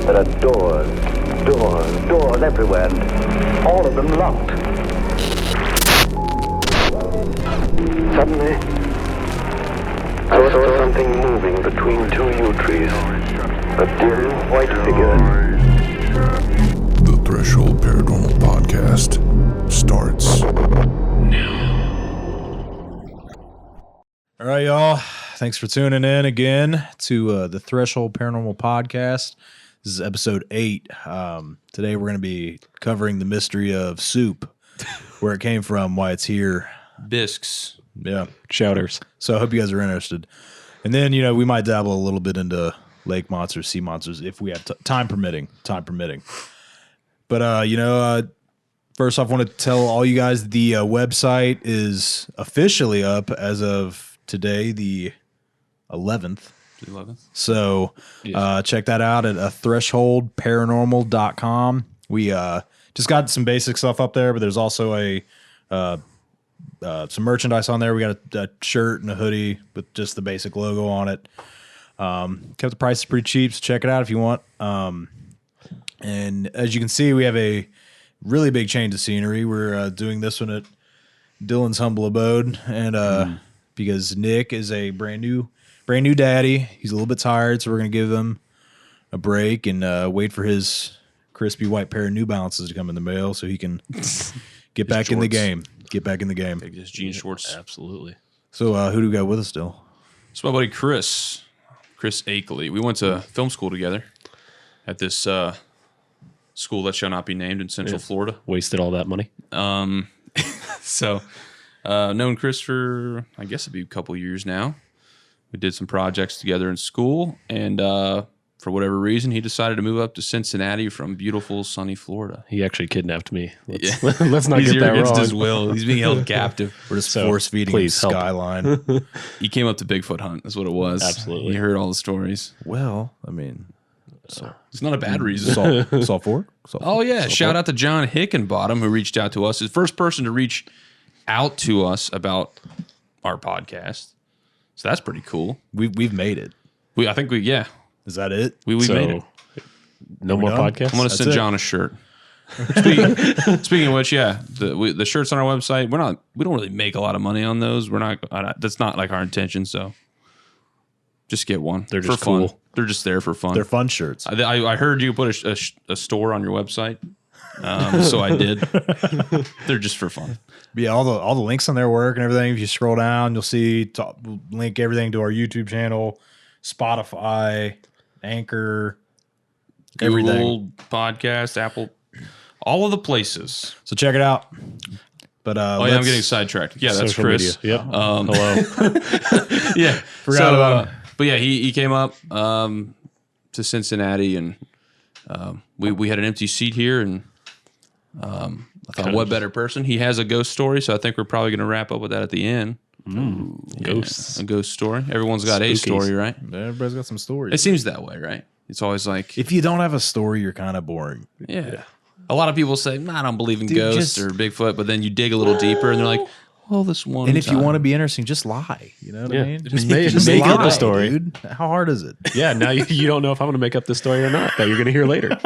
There are doors everywhere, and all of them locked. Suddenly, I saw something moving between two yew trees. A dim white figure. The Threshold Paranormal Podcast starts now. All right, y'all. Thanks for tuning in again to the Threshold Paranormal Podcast. This is episode 8. Today we're going to be covering the mystery of soup, where it came from, why it's here. Bisques. Yeah. Shouters. So I hope you guys are interested. And then, we might dabble a little bit into lake monsters, sea monsters, if we have time permitting. But, first off, I want to tell all you guys the website is officially up as of today, the 11th. So check that out at thresholdparanormal.com. We just got some basic stuff up there, but there's also some merchandise on there. We got a shirt and a hoodie with just the basic logo on it. Kept the prices pretty cheap, so check it out if you want. And as you can see, we have a really big change of scenery. We're doing this one at Dylan's humble abode, and because Nick is a brand new daddy, he's a little bit tired, so we're gonna give him a break and wait for his crispy white pair of New Balances to come in the mail so he can get back in the game. Take his jean shorts. Absolutely. So who do we got with us still? It's my buddy Chris Akeley. We went to film school together at this school that shall not be named in Central Florida. Wasted all that money. So known Chris for, I guess it'd be a couple years now. We did some projects together in school, and for whatever reason, he decided to move up to Cincinnati from beautiful, sunny Florida. He actually kidnapped me. Let's not He's get here that against wrong. his will. He's being held captive. We're just force feeding him help. Skyline. He came up to Bigfoot hunt. That's what it was. Absolutely. He heard all the stories. Well, I mean, It's not a bad reason. Salt Fork? Oh, yeah. Shout out to John Hickenbottom, who reached out to us. His first person to reach out to us about our podcast. So that's pretty cool. We've made it. I think yeah. Is that it? We made it. No more podcasts? I'm going to send John a shirt. Speaking of which, yeah, the shirts on our website, we don't really make a lot of money on those. That's not like our intention, so just get one. They're just for fun. cool. They're just there for fun. They're fun shirts. I heard you put a store on your website, so I did. They're just for fun. Yeah, all the links on their work and everything. If you scroll down, you'll see link everything to our YouTube channel, Spotify, Anchor, Google everything. Podcast, Apple, all of the places. So check it out. But I'm getting sidetracked. Yeah, that's Social Chris. media. Yep. Hello. Yeah, Forgot about him. But yeah, he came up to Cincinnati, and we had an empty seat here, and I thought, what better person? He has a ghost story, so I think we're probably going to wrap up with that at the end. Ghosts. A ghost story. Everyone's got a story, right? Everybody's got some stories. It seems that way, right? It's always like, If you don't have a story, you're kind of boring. yeah. A lot of people say, I don't believe in ghosts just- or Bigfoot, but then you dig a little deeper, and they're like, well, this one And if you time. want to be interesting, just lie. You know what I mean? Just make up a story. Dude. How hard is it? Yeah, now you don't know if I'm going to make up this story or not that you're going to hear later.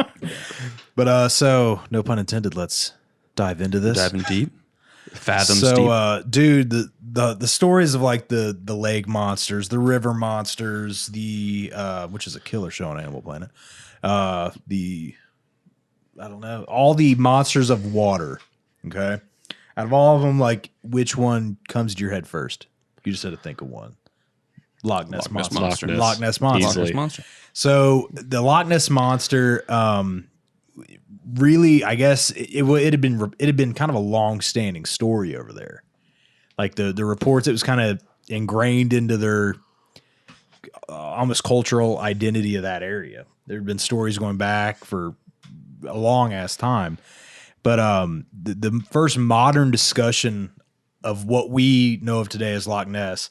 But so no pun intended. Let's dive into this. Diving deep. Fathoms So, deep. dude, the stories of like the lake monsters, the river monsters, the which is a killer show on Animal Planet. I don't know, all the monsters of water. Okay, out of all of them, like which one comes to your head first? You just had to think of one. Loch Ness Monster. Loch Ness Monster. Loch Ness Monster. So the Loch Ness Monster, really, I guess it had been kind of a long-standing story over there. Like the reports, it was kind of ingrained into their almost cultural identity of that area. There have been stories going back for a long ass time, but the first modern discussion of what we know of today as Loch Ness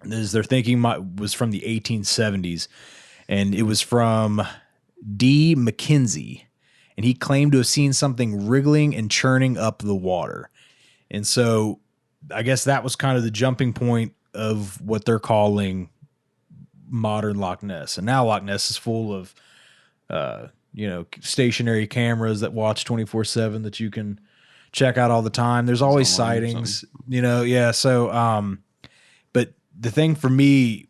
is their thinking was from the 1870s, and it was from D. McKenzie. And he claimed to have seen something wriggling and churning up the water. And so I guess that was kind of the jumping point of what they're calling modern Loch Ness. And now Loch Ness is full of stationary cameras that watch 24/7 that you can check out all the time. There's always sightings, Yeah. So, but the thing for me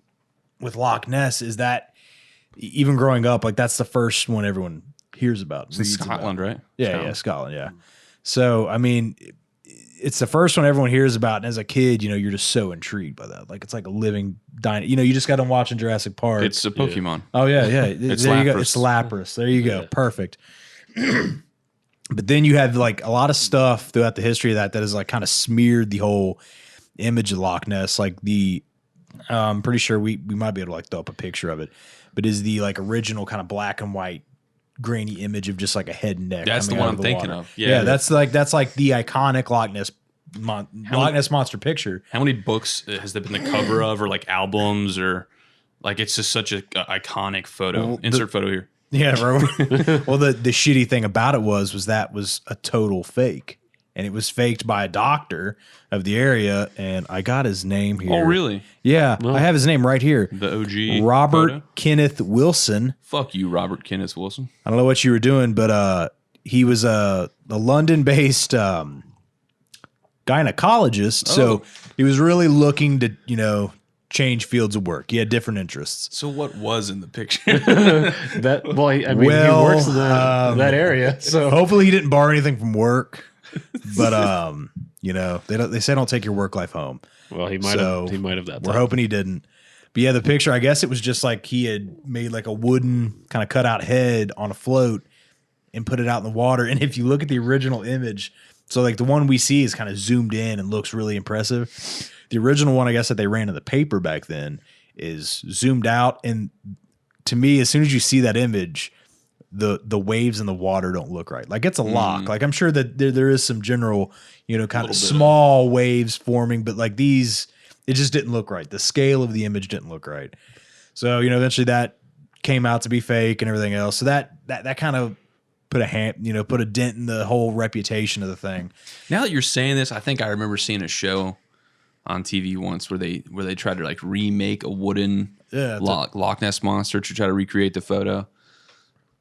with Loch Ness is that even growing up, like that's the first one everyone hears about. It's in Scotland, right? Yeah, Scotland. Yeah. So, I mean, it's the first one everyone hears about. And as a kid, you're just so intrigued by that. Like, it's like a living dinosaur. You just got done watching Jurassic Park. It's a Pokemon. Oh, yeah. It's there Lapras. you go. It's Lapras. There you go. Perfect. But then you have like a lot of stuff throughout the history of that is like kind of smeared the whole image of Loch Ness. Like I'm pretty sure we might be able to like throw up a picture of it, but is the like original kind of black and white grainy image of just like a head and neck. That's the one I'm thinking of. Yeah, that's like the iconic Loch Ness Monster picture. How many books has there been the cover of, or like albums, or like it's just such a iconic photo. Well, Insert photo here. Yeah, bro. Well, the shitty thing about it was that was a total fake, and it was faked by a doctor of the area, and I got his name here. Oh, really? Yeah, I have his name right here. The OG Robert photo? Kenneth Wilson. Fuck you, Robert Kenneth Wilson. I don't know what you were doing, but he was a London-based gynecologist, so he was really looking to change fields of work. He had different interests. So what was in the picture? He works in that area. So hopefully he didn't borrow anything from work. But they say don't take your work life home. Well, he might have that. We're hoping he didn't. But yeah, the picture, I guess it was just like he had made like a wooden kind of cutout head on a float and put it out in the water. And if you look at the original image, so like the one we see is kind of zoomed in and looks really impressive. The original one, I guess, that they ran in the paper back then is zoomed out. And to me, as soon as you see that image, the waves in the water don't look right. Like it's a lock. Like I'm sure that there is some general, kind of small waves forming, but like these, it just didn't look right. The scale of the image didn't look right. So, eventually that came out to be fake and everything else. So that kind of put a dent in the whole reputation of the thing. Now that you're saying this, I think I remember seeing a show on TV once where they tried to like remake a wooden Loch Ness Monster to try to recreate the photo.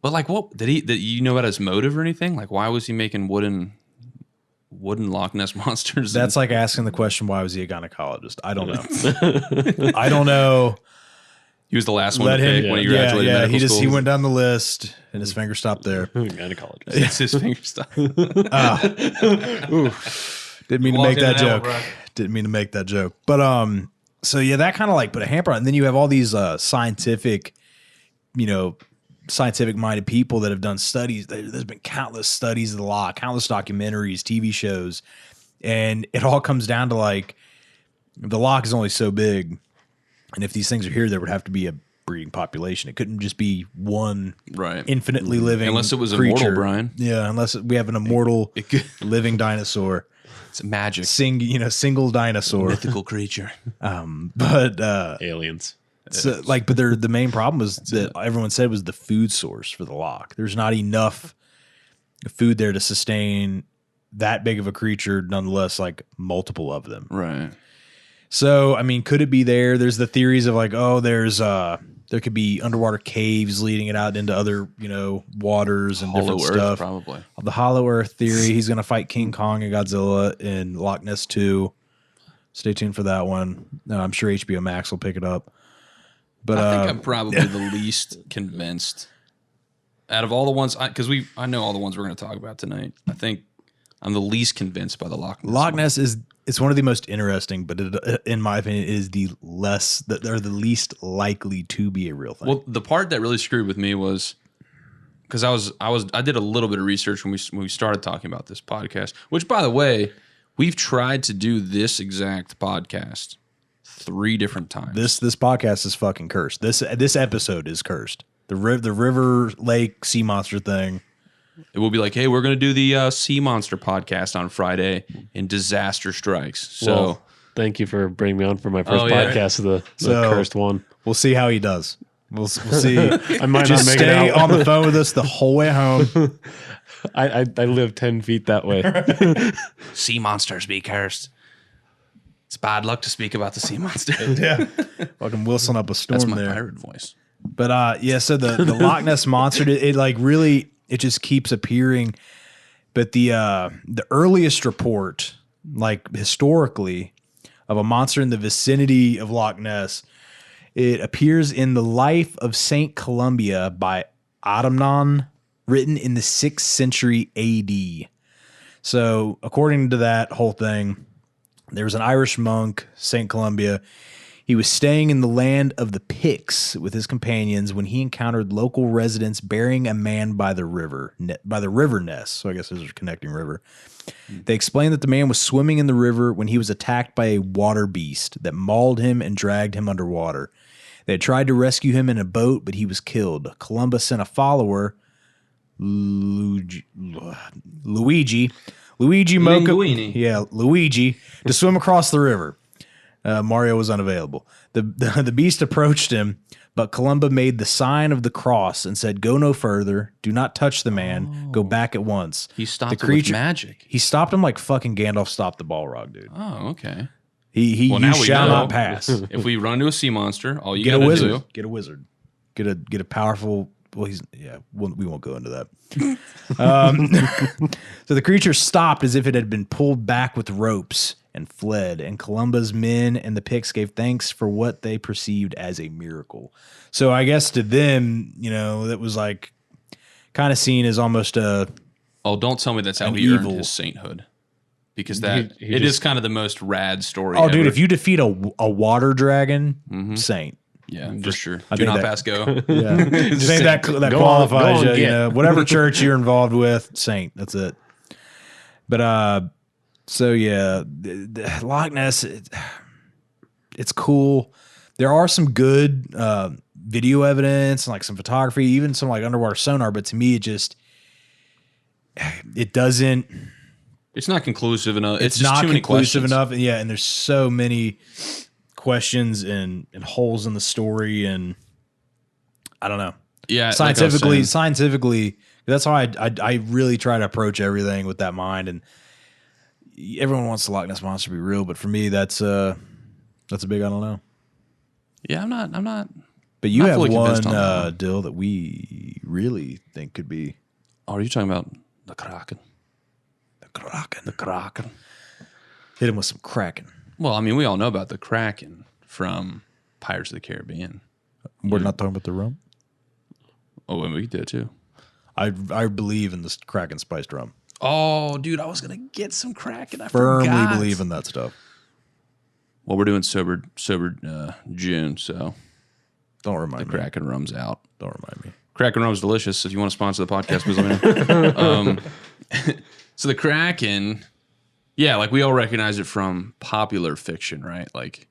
But like, what did you know about his motive or anything? Like, why was he making wooden Loch Ness monsters? That's like asking the question, why was he a gynecologist? I don't know. I don't know. He was the last one to pick when he graduated medical school. He went down the list and his finger stopped there. Gynecologist. It's his finger stop. Didn't mean to make that joke. Didn't mean to make that joke. But so yeah, that kind of like put a hamper on it. And then you have all these scientific minded people that have done studies. There's been countless studies of the Loch, countless documentaries, TV shows, and it all comes down to like the Loch is only so big, and if these things are here, there would have to be a breeding population. It couldn't just be one infinitely living unless it was creature. Immortal, Brian. Yeah, unless we have an immortal living dinosaur. It's magic. Single dinosaur. Mythical creature. But aliens. So, but the main problem was that everyone said was the food source for the Loch. There's not enough food there to sustain that big of a creature, nonetheless, like multiple of them. Right. So, I mean, could it be there? There's the theories of like, there could be underwater caves leading it out into other, waters and Hollow different Earth, stuff. probably. The Hollow Earth theory. He's going to fight King Kong and Godzilla in Loch Ness 2. Stay tuned for that one. I'm sure HBO Max will pick it up. But I think I'm probably the least convinced out of all the ones, because I know all the ones we're going to talk about tonight. I think I'm the least convinced by the Loch Ness. Loch Ness it's one of the most interesting, but in my opinion, is the least likely to be a real thing. Well, the part that really screwed with me was because I did a little bit of research when we started talking about this podcast. Which, by the way, we've tried to do this exact podcast 3 different times. This podcast is fucking cursed. This episode is cursed. The river lake sea monster thing. It will be like, hey, we're going to do the sea monster podcast on Friday, and disaster strikes. So well, thank you for bringing me on for my first podcast of the cursed one. We'll see how he does. We'll see. I might just not make stay it out. on the phone with us the whole way home. I live 10 feet that way. Sea monsters be cursed. It's bad luck to speak about the sea monster. Yeah. Fucking Wilson up a storm That's my there. pirate voice. But yeah, so the Loch Ness Monster, it like really, it just keeps appearing. But the earliest report, like historically, of a monster in the vicinity of Loch Ness, it appears in the Life of Saint Columba by Altamaha-ha, written in the 6th century AD. So according to that whole thing, there was an Irish monk, Saint Columba. He was staying in the land of the Picts with his companions when he encountered local residents burying a man by the river Ness. So I guess there's a connecting river. They explained that the man was swimming in the river when he was attacked by a water beast that mauled him and dragged him underwater. They had tried to rescue him in a boat, but he was killed. Columba sent a follower, Luigi Mocha, Luigi, to swim across the river. Mario was unavailable. The beast approached him, but Columba made the sign of the cross and said, "Go no further. Do not touch the man. Go back at once." He stopped the creature with magic. He stopped him like fucking Gandalf stopped the Balrog, dude. Oh, okay. You shall not pass. If we run into a sea monster, all you get gotta a wizard. do. Get a wizard. Get a powerful. Well, we won't go into that. So the creature stopped as if it had been pulled back with ropes and fled. And Columba's men and the Picts gave thanks for what they perceived as a miracle. So I guess to them, that was like kind of seen as almost a. Oh, don't tell me that's how he earned his sainthood. Because it is kind of the most rad story. Oh, dude, if you defeat a water dragon, saint. Yeah, for sure. Do not pass go. Yeah. Just ain't that qualifies you. Whatever church you're involved with, saint. That's it. But so yeah, the Loch Ness, it's cool. There are some good video evidence and like some photography, even some like underwater sonar. But to me, it doesn't. It's not conclusive enough. It's not conclusive enough. And yeah, and there's so many questions and holes in the story, and I don't know. Yeah, scientifically, that's how I really try to approach everything with that mind. And everyone wants the Loch Ness Monster to be real, but for me, that's a big I don't know. Yeah, I'm not. But you have one deal that we really think could be. Oh, are you talking about the Kraken? The Kraken. Hit him with some Kraken. Well, I mean, we all know about the Kraken from Pirates of the Caribbean. We're not talking about the rum? Oh, and we did too. I believe in this Kraken spiced rum. Oh, dude, I was going to get some Kraken. I firmly forgot. Believe in that stuff. Well, we're doing sober June, so don't remind me. The Kraken rum's out. Don't remind me. Kraken rum's delicious. If you want to sponsor the podcast, please let me know. So the Kraken, yeah, like we all recognize it from popular fiction, right? Like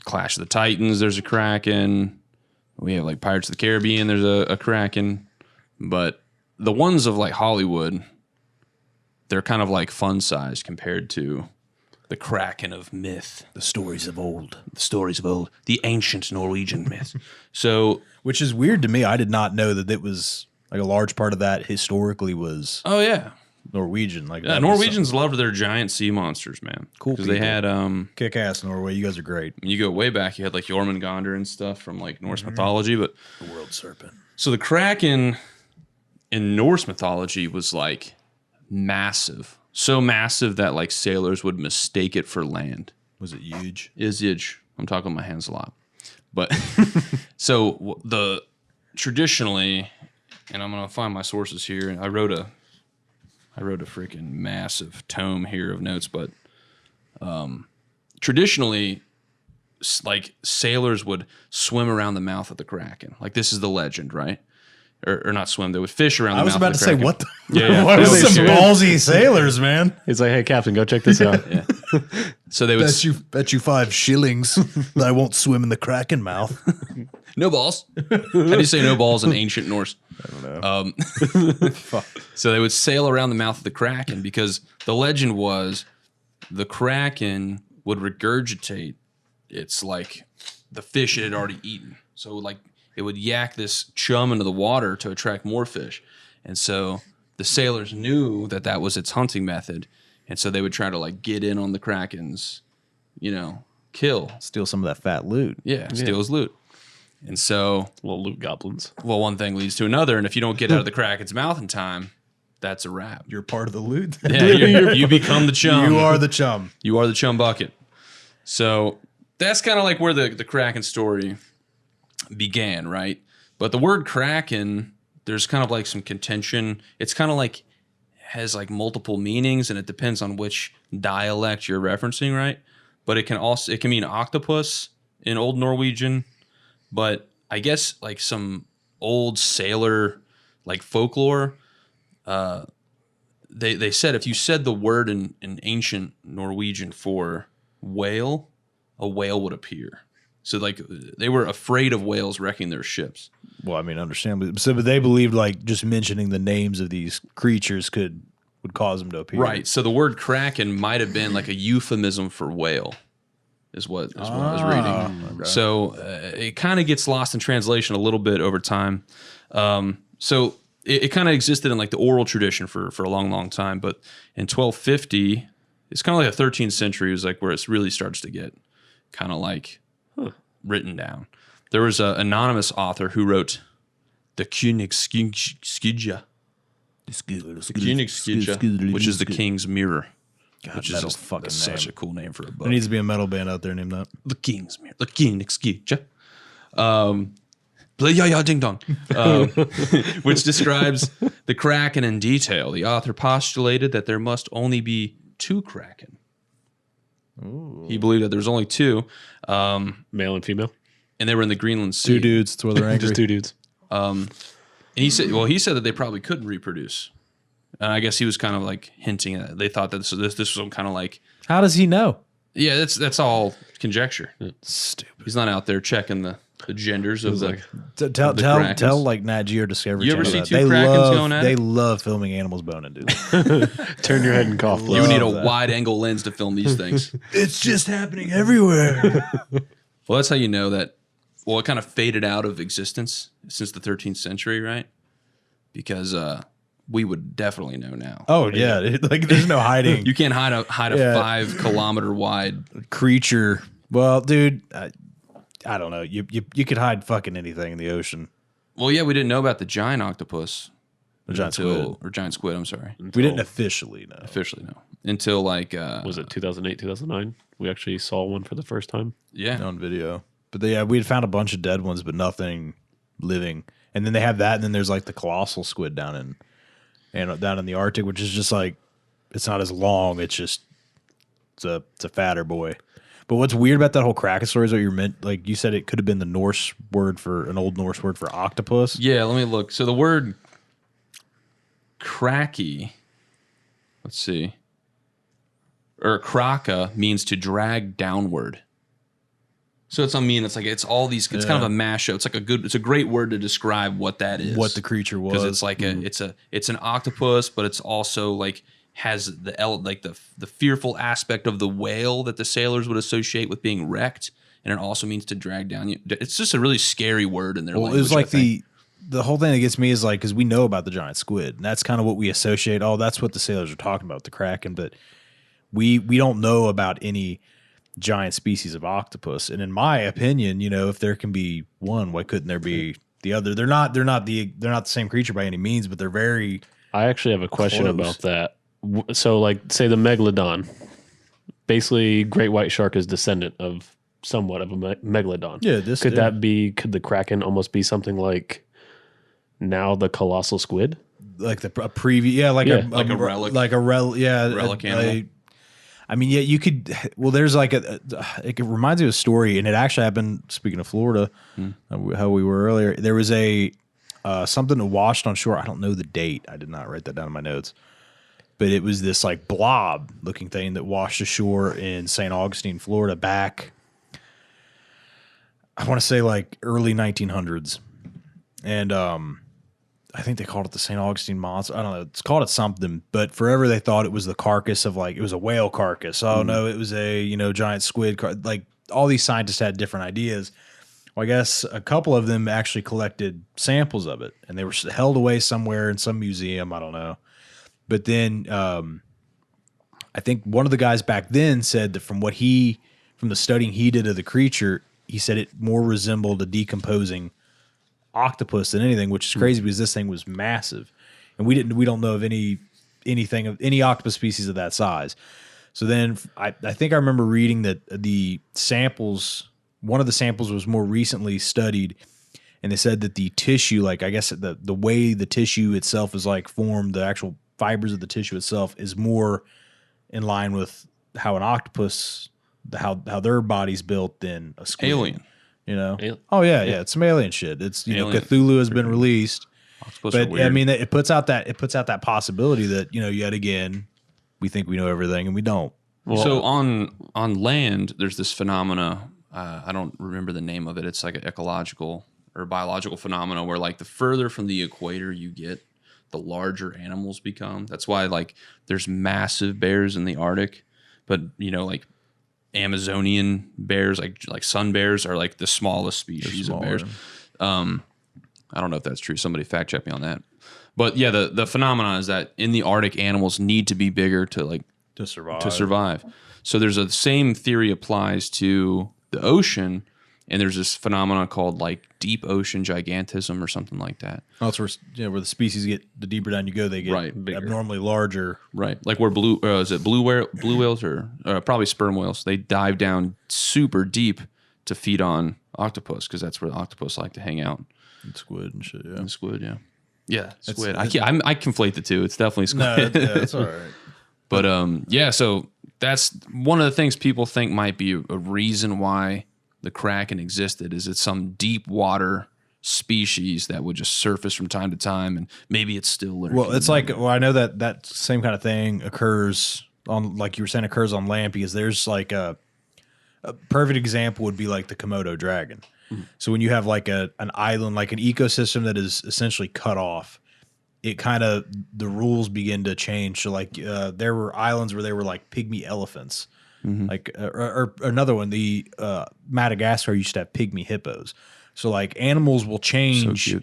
Clash of the Titans, there's a Kraken. We have like Pirates of the Caribbean, there's a Kraken. But the ones of like Hollywood, they're kind of like fun size compared to the Kraken of myth. The stories of old. The ancient Norwegian myth. So, which is weird to me. I did not know that it was like a large part of that historically was. Oh yeah, Norwegian. Like yeah, Norwegians loved their giant sea monsters, man. Cool. Because they had kick ass Norway. You guys are great. You go way back. You had like Jormungandr and stuff from like Norse mythology, but the world serpent. So the Kraken in Norse mythology was like massive. So massive that like sailors would mistake it for land. Was it huge? Is huge. I'm talking with my hands a lot. But so traditionally, and I'm going to find my sources here. I wrote a freaking massive tome here of notes, but traditionally, like sailors would swim around the mouth of the Kraken. Like this is the legend, right? Or not swim. They would fish around the mouth of the Kraken. I was about to say, what? What are some ballsy sailors, man? He's like, hey, Captain, go check this out. Yeah. So they would bet you 5 shillings that I won't swim in the Kraken mouth. No balls. How do you say no balls in ancient Norse? I don't know. So they would sail around the mouth of the Kraken because the legend was the Kraken would regurgitate its like the fish it had already eaten. So like it would yak this chum into the water to attract more fish. And so the sailors knew that that was its hunting method. And so they would try to like get in on the Kraken's, kill. Steal some of that fat loot. Yeah, steal his loot. And so, Little loot goblins. well, one thing leads to another, and if you don't get out of the Kraken's mouth in time, that's a wrap. You're part of the loot. Yeah, you become the chum. You are the chum. You are the chum bucket. So that's kind of like where the Kraken story began, right? But the word Kraken, there's kind of like some contention. It's kind of like has like multiple meanings, and it depends on which dialect you're referencing, right? But it can mean octopus in Old Norwegian, but I guess like some old sailor like folklore, they said if you said the word in ancient Norwegian for whale, a whale would appear. So like they were afraid of whales wrecking their ships. Well, I mean, understandably. So, but they believed like just mentioning the names of these creatures would cause them to appear. Right. So the word Kraken might have been like a euphemism for whale, is what I was reading. Okay. So it kind of gets lost in translation a little bit over time. So it kind of existed in like the oral tradition for a long, long time. But in 1250, it's kind of like the 13th century is like where it really starts to get kind of like written down. There was an anonymous author who wrote the Königsskydja, which is the King's Mirror. God, Which that is fucking such name. a cool name for a book. There needs to be a metal band out there named that. The King's Mirror. The Königsskydja. Play Ya Ding Dong. Which describes the Kraken in detail. The author postulated that there must only be 2 Kraken. Ooh. He believed that there's only 2. Male and female. And they were in the Greenland Sea. 2 dudes. That's where they're angry. Just 2 dudes. And he said that they probably couldn't reproduce. And I guess he was kind of like hinting at it. They thought that this was some kind of like. How does he know? Yeah, that's all conjecture. Stupid. He's not out there checking the genders of the. Tell like Nat Geo Discovery. You ever Channel see that. 2 Krakens going at They it? love filming animals boning, dude. Turn your head and cough. You would need a Love that. wide angle lens to film these things. It's just happening everywhere. Well, that's how you know that. Well, it kind of faded out of existence since the 13th century, right? Because we would definitely know now. Oh yeah, like there's no hiding. You can't hide a 5 kilometer wide creature. Well, dude, I don't know. You could hide fucking anything in the ocean. Well, yeah, we didn't know about the giant octopus. The giant squid. Or giant squid, I'm sorry. We didn't officially know. Officially know. Until like... was it 2008, 2009? We actually saw one for the first time. Yeah. On video. But yeah, we had found a bunch of dead ones, but nothing living. And then they have that, and then there's like the colossal squid down in the Arctic, which is just like, it's not as long. It's just, it's a fatter boy. But what's weird about that whole Kraken story is what you meant. Like you said, it could have been the Norse word for an old Norse word for octopus. Yeah, let me look. So the word kraki, let's see, or kraka means to drag downward. So it's it's all these. It's kind of a mashup. It's a great word to describe what that is. What the creature was. Because it's like it's an octopus, but it's also like has the fearful aspect of the whale that the sailors would associate with being wrecked, and it also means to drag down. It's just a really scary word in their language. It was like the whole thing that gets me is like, because we know about the giant squid, and that's kind of what we associate. Oh, that's what the sailors are talking about, the Kraken, but we don't know about any giant species of octopus. And in my opinion, if there can be one, why couldn't there be the other? They're not the same creature by any means, but they're very. I actually have a question close. about that. So, like, say the megalodon, basically, great white shark is descendant of somewhat of a megalodon. Yeah, could the Kraken almost be something like now the colossal squid? Like a preview, yeah, like a relic, relic animal. I mean, yeah, you could. Well, there's like it reminds me of a story, and it actually happened. Speaking of Florida, how we were earlier, there was something that washed on shore. I don't know the date. I did not write that down in my notes, but it was this like blob looking thing that washed ashore in St. Augustine, Florida, back. I want to say like early 1900s, and I think they called it the St. Augustine Monster. I don't know. It's called it something, but forever they thought it was the carcass of it was a whale carcass. Oh no, it was a, giant squid. Like all these scientists had different ideas. Well, I guess a couple of them actually collected samples of it, and they were held away somewhere in some museum. I don't know. But then I think one of the guys back then said that from the studying he did of the creature, he said it more resembled a decomposing octopus than anything, which is crazy because this thing was massive, and we don't know of anything of any octopus species of that size. So then I think I remember reading that one of the samples was more recently studied, and they said that the tissue, like I guess the way the tissue itself is like formed, the actual fibers of the tissue itself is more in line with how an octopus, how their body's built than a squid. Alien. You know? Alien. Oh yeah, it's some alien shit. It's Alien. Cthulhu has been released. Octopus are But weird. I mean, it puts out that possibility that yet again, we think we know everything and we don't. So on land, there's this phenomena. I don't remember the name of it. It's like an ecological or biological phenomena where like the further from the equator you get, the larger animals become. That's why like there's massive bears in the Arctic, but like Amazonian bears, like sun bears, are like the smallest species of bears. I don't know if that's true. Somebody fact check me on that. But yeah, the phenomenon is that in the Arctic, animals need to be bigger to survive. So there's the same theory applies to the ocean, and there's this phenomenon called like deep ocean gigantism or something like that. Oh, it's where the species get, the deeper down you go, they get bigger. abnormally larger. Right, like where blue whales or probably sperm whales, they dive down super deep to feed on octopus because that's where the octopus like to hang out. And squid and shit. Yeah, And squid, yeah, squid. I conflate the two. It's definitely squid. no, that's all right. But so that's one of the things people think might be a reason why the Kraken existed. Is it's some deep water species that would just surface from time to time, and maybe it's still lurking. Well, it's like I know that same kind of thing occurs on, like you were saying, occurs on land because there's like a perfect example would be like the Komodo dragon. So when you have like an island, like an ecosystem that is essentially cut off, it kind of, the rules begin to change. So like there were islands where they were like pygmy elephants, like or another one, the Madagascar used to have pygmy hippos. So like animals will change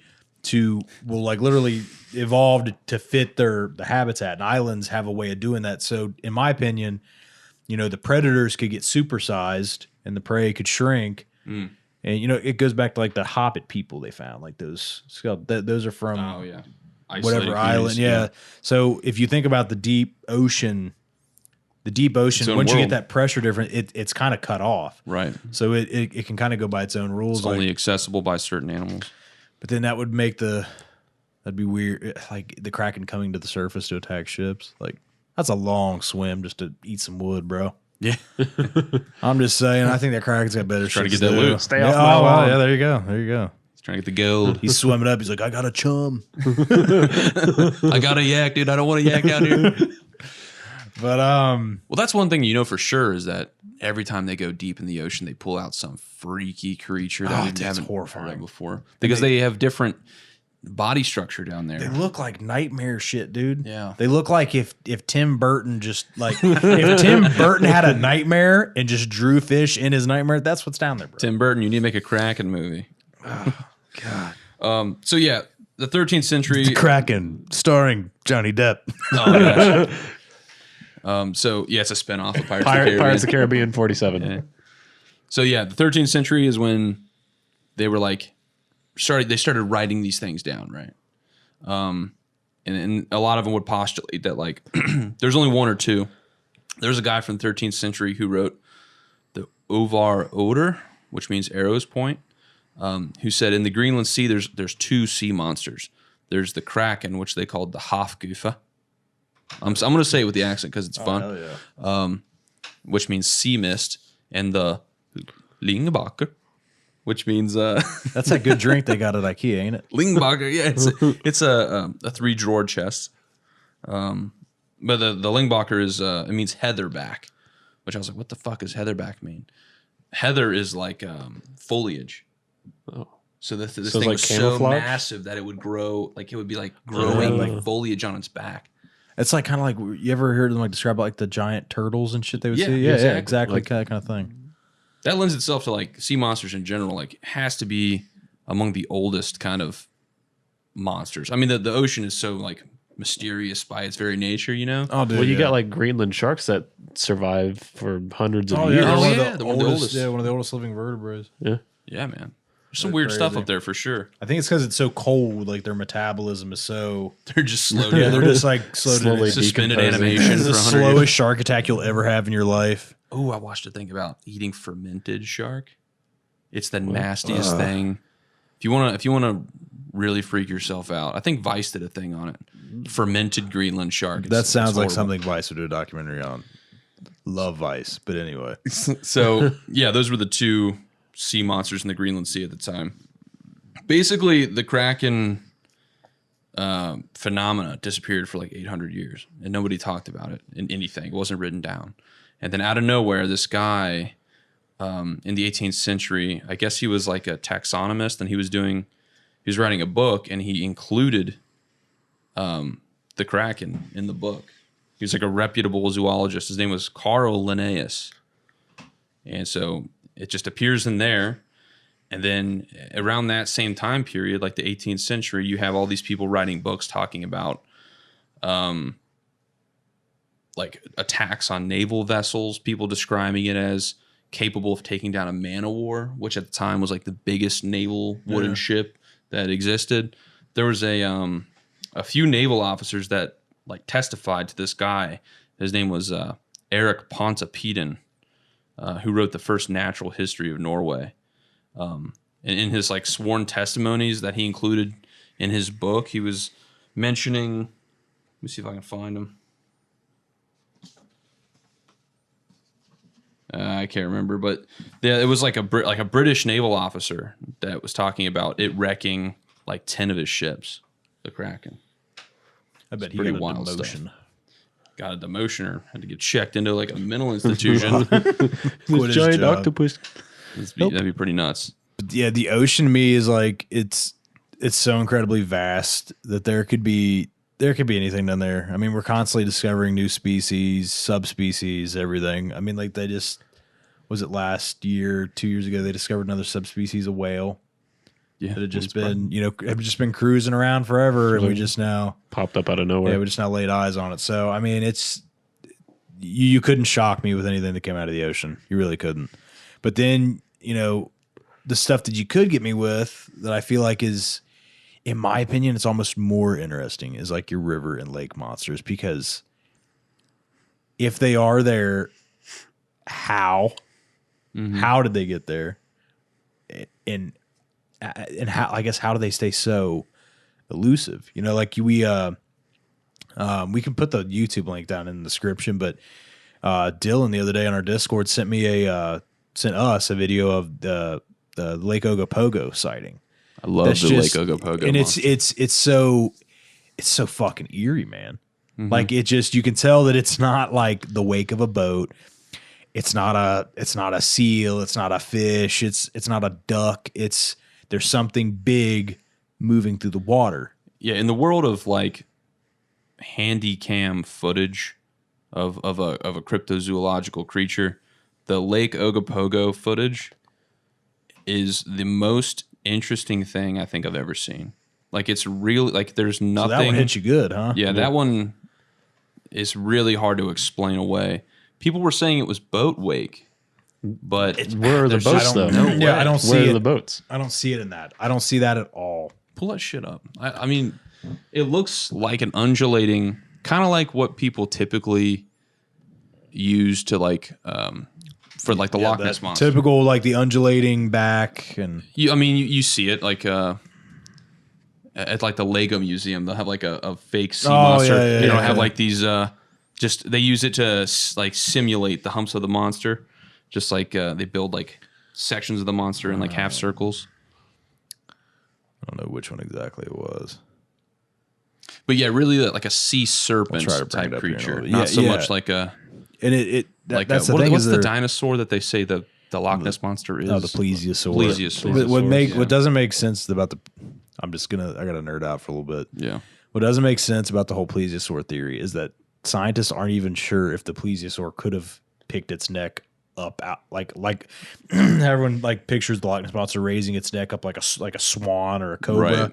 will like literally evolve to fit the habitat, and islands have a way of doing that. So in my opinion, the predators could get supersized and the prey could shrink. And it goes back to like the Hobbit people they found, like those are from whatever island. Yeah. So if you think about the deep ocean, once you get that pressure difference, it's kind of cut off. Right. So it can kind of go by its own rules. It's only accessible by certain animals. But then that would make that'd be weird. Like the Kraken coming to the surface to attack ships. Like that's a long swim just to eat some wood, bro. Yeah. I'm just saying, I think that Kraken's got better shit. Trying to get that loot. Stay off my lawn. Yeah, there you go. He's trying to get the gold. He's swimming up. He's like, I got a chum. I got a yak, dude. I don't want a yak out here. But well, that's one thing for sure is that every time they go deep in the ocean, they pull out some freaky creature that we haven't heard of before because they have different body structure down there. they look like nightmare shit, dude. Yeah. They look like if Tim Burton just like if Tim Burton had a nightmare and just drew fish in his nightmare, that's what's down there, bro. Tim Burton, you need to make a Kraken movie. God. So yeah, the 13th century. The Kraken, starring Johnny Depp. Oh, gosh. So yeah, it's a spinoff of Pirates of the Caribbean. Pirates of the Caribbean 47. Yeah. So yeah, the 13th century is when they were like started writing these things down, right? And a lot of them would postulate that like there's only one or two. There's a guy from the 13th century who wrote the Ovar Oder, which means arrow's point, who said in the Greenland Sea there's two sea monsters. There's the Kraken, which they called the Hafgufa. I'm going to say it with the accent because it's fun. Hell yeah. Which means sea mist, and the Lingbacher, which means That's a good drink they got at IKEA, ain't it? Lingbacher. Yeah, it's a 3-drawer chest. But the Lingbacher is it means heatherback, which I was like, what the fuck does heatherback mean? Heather is like foliage. Oh. So this So it's thing like was so camouflage? massive that it would grow, like it would be like growing like foliage on its back. It's like kind of like, you ever heard them like describe like the giant turtles and shit they would Yeah, see? Yeah, exactly. exactly. Like- That kind of thing. That lends itself to like sea monsters in general. Like has to be among the oldest kind of monsters. I mean, the ocean is so like mysterious by its very nature, you know? Oh, dude, Well, you got like Greenland sharks that survive for hundreds of Oh years. yeah, Oh, one yeah, of the one of the oldest. oldest. Yeah, one of the oldest living vertebrates. Yeah. Yeah, man. There's some That's weird stuff crazy. up there for sure. I think it's because it's so cold. Like their metabolism is so. They're just slow Yeah, down. they're just like Slowly Suspended decomposing. animation It's for the 100 years. slowest shark attack you'll ever have in your life. Oh, I watched a thing about eating fermented shark. It's the nastiest thing. If you wanna really freak yourself out, I think Vice did a thing on it. Fermented Greenland shark. That sounds like horrible. something Vice would do a documentary on. Love Vice, but anyway. So yeah, those were the two sea monsters in the Greenland Sea at the time. Basically, the Kraken phenomena disappeared for like 800 years, and nobody talked about it in anything. It wasn't written down. And then out of nowhere, this guy in the 18th century, I guess he was like a taxonomist, and he was writing a book, and he included the Kraken in the book. He was like a reputable zoologist. His name was Carl Linnaeus. And so it just appears in there. And then around that same time period, like the 18th century, you have all these people writing books talking about like attacks on naval vessels, people describing it as capable of taking down a man-of-war, which at the time was like the biggest naval wooden ship that existed. There was a few naval officers that like testified to this guy. His name was Erik Pontoppidan, who wrote the first natural history of Norway. And in his like sworn testimonies that he included in his book, he was mentioning. Let me see if I can find him. I can't remember, but yeah, it was like a British naval officer that was talking about it wrecking like 10 of his ships, the Kraken. I bet he pretty got a wild demotion. stuff. Got a demotion or had to get checked into like a mental institution. Quit his Giant job. octopus. That'd be pretty nuts. But yeah, the ocean to me is like it's so incredibly vast that there could be anything down there. I mean, we're constantly discovering new species, subspecies, everything. I mean, like they just was it last year, 2 years ago, they discovered another subspecies of whale Yeah, that had just been, have just been cruising around forever, and we just now Popped up out of nowhere. we just now laid eyes on it. So I mean, it's you couldn't shock me with anything that came out of the ocean. You really couldn't. But then, the stuff that you could get me with that I feel like is, in my opinion, it's almost more interesting is like your river and lake monsters, because if they are there, how did they get there? And how, I guess, how do they stay so elusive? Like we can put the YouTube link down in the description, but Dylan the other day on our Discord sent us a video of the Lake Ogopogo sighting. I love That's the just- Lake Ogopogo. And monster. it's so fucking eerie, man. Like it just, you can tell that it's not like the wake of a boat. It's not a seal. It's not a fish. It's not a duck. There's something big moving through the water. Yeah, in the world of like handy cam footage of a cryptozoological creature, the Lake Ogopogo footage is the most interesting thing I think I've ever seen. Like it's really like there's nothing. So that one hit you good, huh? Yeah, that one is really hard to explain away. People were saying it was boat wake, but Where are the there's boats, just though? no way. Yeah, I don't see Where are it. the boats? I don't see it in that. I don't see that at all. Pull that shit up. I mean, it looks like an undulating, kind of like what people typically use to like for like the Loch Ness Monster. Typical, like the undulating back and You see it like at like the Lego Museum. They'll have like a fake sea Oh, monster. yeah, They don't yeah. have like these. Just they use it to like simulate the humps of the monster. Just like they build like sections of the monster in like half circles. I don't know which one exactly it was. But yeah, really like a sea serpent try to bring type it up here in a creature, little bit. not Yeah, so yeah. much like a And that's the thing. what's is the they're- dinosaur that they say the Loch Ness Monster is? Oh, the plesiosaur. Plesiosaur. What doesn't make sense about the, I gotta nerd out for a little bit. Yeah. What doesn't make sense about the whole plesiosaur theory is that scientists aren't even sure if the plesiosaur could have picked its neck up out like everyone like pictures the Loch Ness Monster raising its neck up like a swan or a cobra. Right.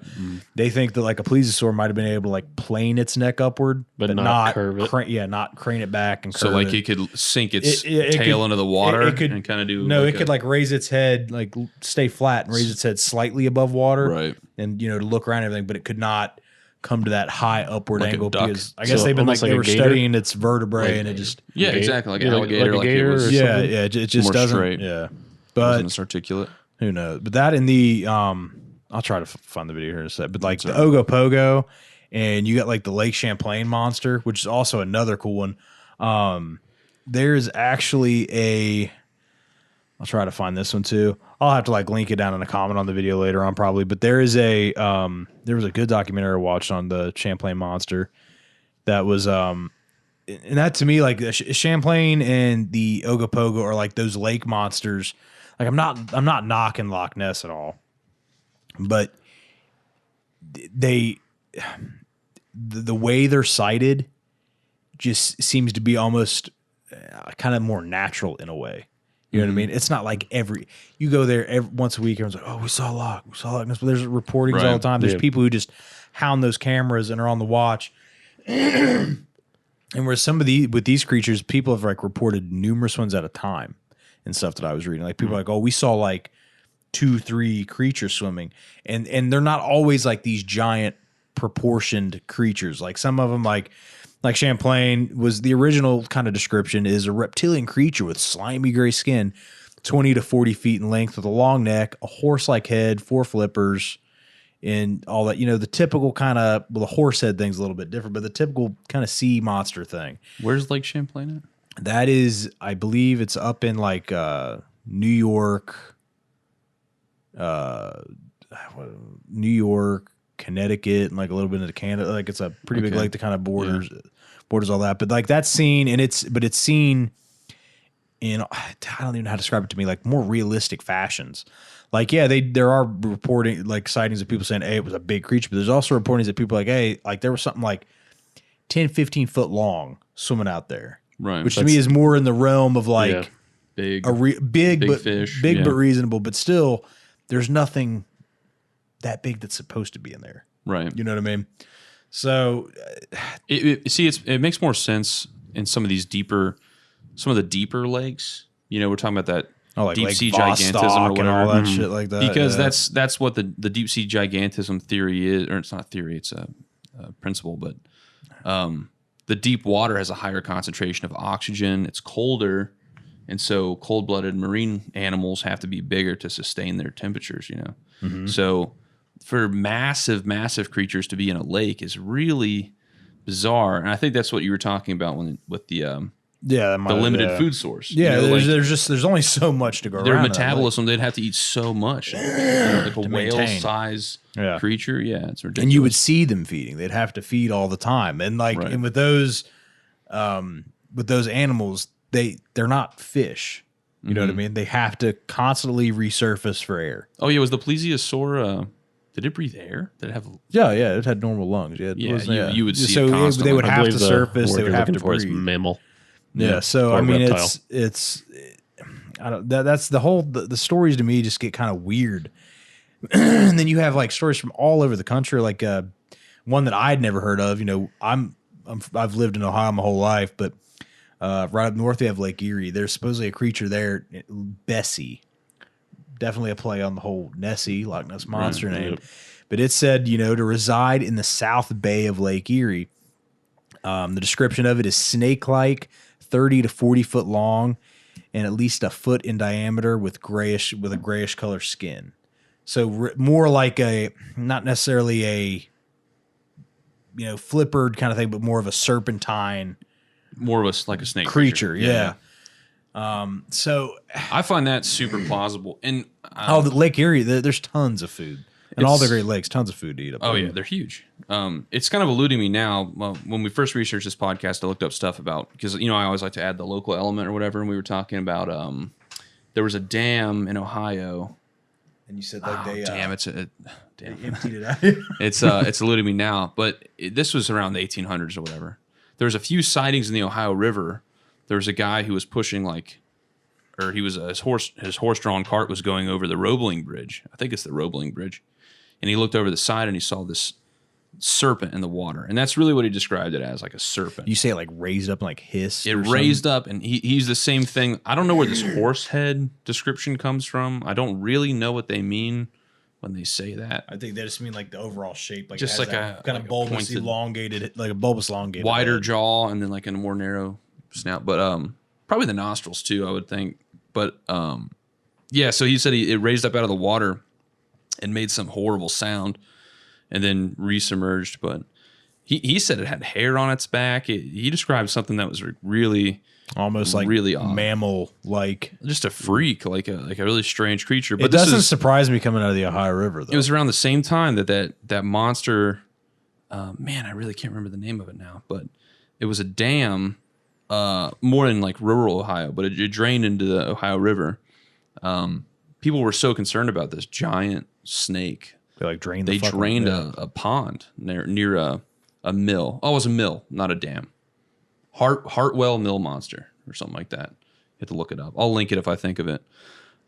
They think that like a plesiosaur might have been able to like plane its neck upward, But not curve it. Not crane it back and curve So like it. it could sink its It tail could- into the water it could- and kind of do. No, like it could like raise its head, like stay flat and raise its head slightly above water, Right. And to look around and everything, but it could not come to that high upward Like a angle duck. because I guess So they've been like almost like they a were gator? studying its vertebrae Like- and it just Yeah, Gator? exactly. Like Yeah, an like alligator. a Like gator it was or yeah, something? yeah, it just More doesn't. straight. Yeah, wasn't but as articulate. who knows? But that in the I'll try to find the video here in a sec. But like the Ogopogo, and you got like the Lake Champlain monster, which is also another cool one. There's actually I'll try to find this one too. I'll have to like link it down in a comment on the video later on probably. But there is there was a good documentary I watched on the Champlain monster that was and that to me like Champlain and the Ogopogo are like those lake monsters. Like I'm not knocking Loch Ness at all, but the way they're sighted just seems to be almost kind of more natural in a way. You know what I mean? It's not like you go there once a week. Everyone's like, "Oh, we saw Loch Ness." But there's reportings all the time. There's people who just hound those cameras and are on the watch. And where with these creatures, people have like reported numerous ones at a time and stuff that I was reading. Like people are like, "Oh, we saw like 2-3 creatures swimming," and they're not always like these giant proportioned creatures. Like some of them, like Champlain was the original kind of description is a reptilian creature with slimy gray skin, 20 to 40 feet in length with a long neck, a horse-like head, 4 flippers, and all that. The typical kind of, well, the horse head thing's a little bit different, but the typical kind of sea monster thing. Where's Lake Champlain at? That is, I believe it's up in like New York, Connecticut, and like a little bit into Canada. Like it's a pretty big lake that kind of borders all that. But like that's seen, and it's seen in, I don't even know how to describe it to me, like more realistic fashions. Like, yeah, there are reporting like sightings of people saying, hey, it was a big creature, but there's also reportings that people are like, hey, like there was something like 10, 15 foot long swimming out there. Right. Which to me is more in the realm of like, Yeah. Big big fish, big yeah. but reasonable, but still there's nothing that big that's supposed to be in there. Right. You know what I mean? So it makes more sense in some of the deeper lakes. We're talking about that like deep Lake sea Vostok gigantism or and whatever. all that shit like that. Because yeah. that's what the deep sea gigantism theory is, or it's not a theory, it's a principle. But the deep water has a higher concentration of oxygen. It's colder, and so cold-blooded marine animals have to be bigger to sustain their temperatures. So for massive creatures to be in a lake is really bizarre, and I think that's what you were talking about with the limited food source. Yeah, there's only so much to go their around. metabolism, they'd have to eat so much. Like a whale maintain. size Yeah. creature. Yeah, it's ridiculous. And you would see them feeding. They'd have to feed all the time. And like Right. and with those animals, they're not fish. You know what I mean? They have to constantly resurface for air. Oh yeah, was the plesiosaur? Did it breathe air? Did it have? Yeah, it had normal lungs. Yeah, you would see so it constantly. they would I have believe to the surface. word They would you're have to looking for is breathe. mammal. Yeah, so Or I mean, reptile. it's I don't. That's the whole. The stories to me just get kind of weird, and then you have like stories from all over the country. Like one that I'd never heard of. I've lived in Ohio my whole life, but right up north we have Lake Erie. There's supposedly a creature there, Bessie. Definitely a play on the whole Nessie, Loch Ness Monster name. Yep. But it said, to reside in the South Bay of Lake Erie. The description of it is snake-like, 30 to 40 foot long, and at least a foot in diameter with a grayish color skin. So more like not necessarily a, flippered kind of thing, but more of a serpentine More of like a snake creature. Yeah. So I find that super plausible. And the Lake Erie, there's tons of food. And all the Great Lakes, tons of food to eat up there. Oh yeah, they're huge. It's kind of eluding me now. Well, when we first researched this podcast, I looked up stuff about, because I always like to add the local element or whatever, and we were talking about there was a dam in Ohio. And you said like they emptied it out. It's eluding me now, but this was around the 1800s or whatever. There was a few sightings in the Ohio River. There was a guy who was pushing like or he was his horse-drawn cart was going over the Roebling Bridge. I think it's the Roebling Bridge. And he looked over the side and he saw this serpent in the water. And that's really what he described it as, like a serpent. You say it like raised up and like hissed? It raised up, and he's the same thing. I don't know where this horse head description comes from. I don't really know what they mean when they say that. I think they just mean like the overall shape. Like just like a kind of bulbous, pointed, elongated, like a bulbous elongated. Wider head. jaw, and then like a more narrow snout. But probably the nostrils too, I would think. But yeah, so he said it raised up out of the water and made some horrible sound and then resubmerged. But he said it had hair on its back. He described something that was really almost like really odd. Mammal like, just a freak, like a really strange creature. But it doesn't surprise me coming out of the Ohio River though. It was around the same time that monster. Man, I really can't remember the name of it now, but it was a dam. More in like rural Ohio, but it drained into the Ohio River. People were so concerned about this giant snake. They like drained. They drained a pond near a mill. Oh, it was a mill, not a dam. Hartwell Mill Monster or something like that. You have to look it up. I'll link it if I think of it.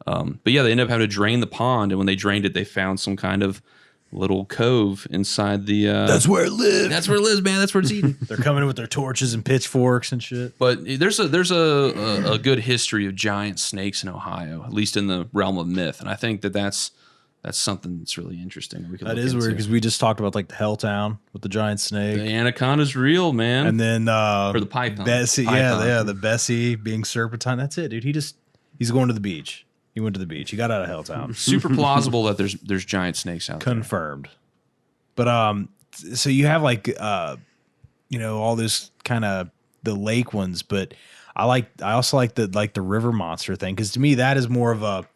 But yeah, they ended up having to drain the pond, and when they drained it, they found some kind of little cove inside the. That's where it lives. That's where it lives, man. That's where it's eating. They're coming in with their torches and pitchforks and shit. But there's a good history of giant snakes in Ohio, at least in the realm of myth, and I think that's something that's really interesting. That is weird because we just talked about like the Helltown with the giant snake. The anaconda's real, man. And then or the python. Bessie, yeah, the Bessie being serpentine. That's it, dude. He's going to the beach. He went to the beach. He got out of Helltown. Super plausible that there's giant snakes out there. Confirmed. But so you have like all this kind of the lake ones, but I also like the river monster thing because to me that is more of a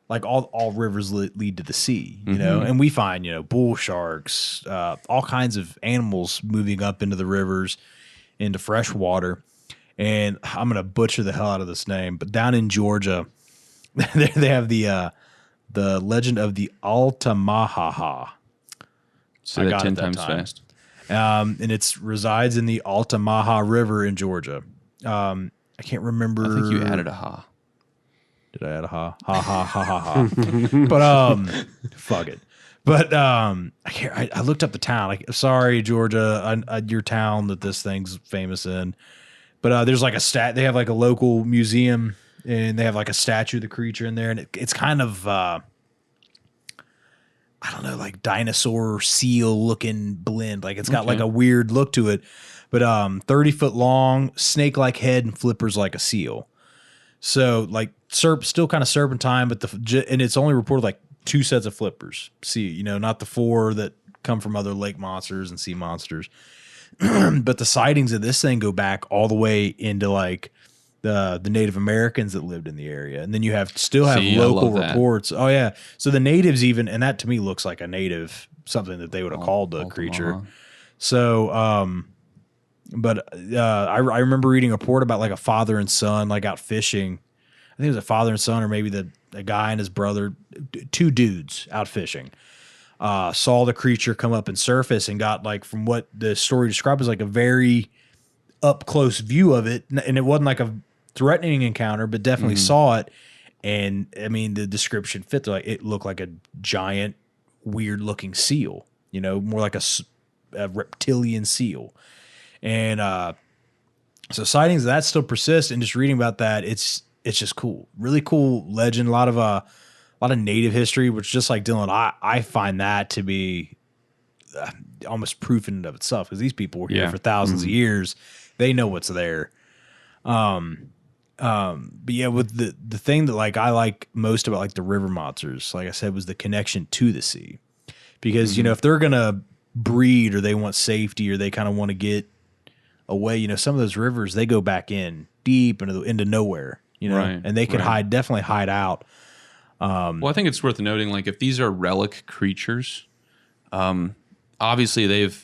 like all rivers lead to the sea, you know, and we find bull sharks, all kinds of animals moving up into the rivers, into fresh water, and I'm gonna butcher the hell out of this name, but down in Georgia. They have the legend of the Altamaha-ha. Say that 10 times fast. And it resides in the Altamaha River in Georgia. I can't remember. I think you added a ha. Did I add a ha? Ha ha ha ha ha. But fuck it. But I looked up the town. Like, sorry, Georgia, your town that this thing's famous in. But there's like they have like a local museum. And they have like a statue of the creature in there. And it's kind of, I don't know, like dinosaur seal looking blend. Like it's got like a weird look to it. But 30-foot long, snake-like head and flippers like a seal. So like still kind of serpentine, but and it's only reported like 2 sets of flippers. See, not the 4 that come from other lake monsters and sea monsters. But the sightings of this thing go back all the way into like the Native Americans that lived in the area. And then you still have local reports. Oh yeah. So the natives even, and that to me looks like a native, something that they would have called the creature. So, but I remember reading a report about like a father and son, like out fishing. I think it was a father and son, or maybe a guy and his brother, 2 dudes out fishing, saw the creature come up and surface and got like, from what the story described as like a very up close view of it. And it wasn't like a threatening encounter, but definitely saw it. And I mean, the description fit. Like it looked like a giant, weird looking seal, more like a reptilian seal. And so sightings of that still persist. And just reading about that, it's just cool, really cool legend. A lot of native history, which just like Dylan, I find that to be almost proof in and of itself because these people were here for thousands of years. They know what's there. But yeah, with the thing that like I like most about like the river monsters, like I said, was the connection to the sea. Because if they're gonna breed or they want safety or they kind of want to get away, some of those rivers they go back in deep into nowhere, right, and they could definitely hide out. Well, I think it's worth noting, like if these are relic creatures, obviously they've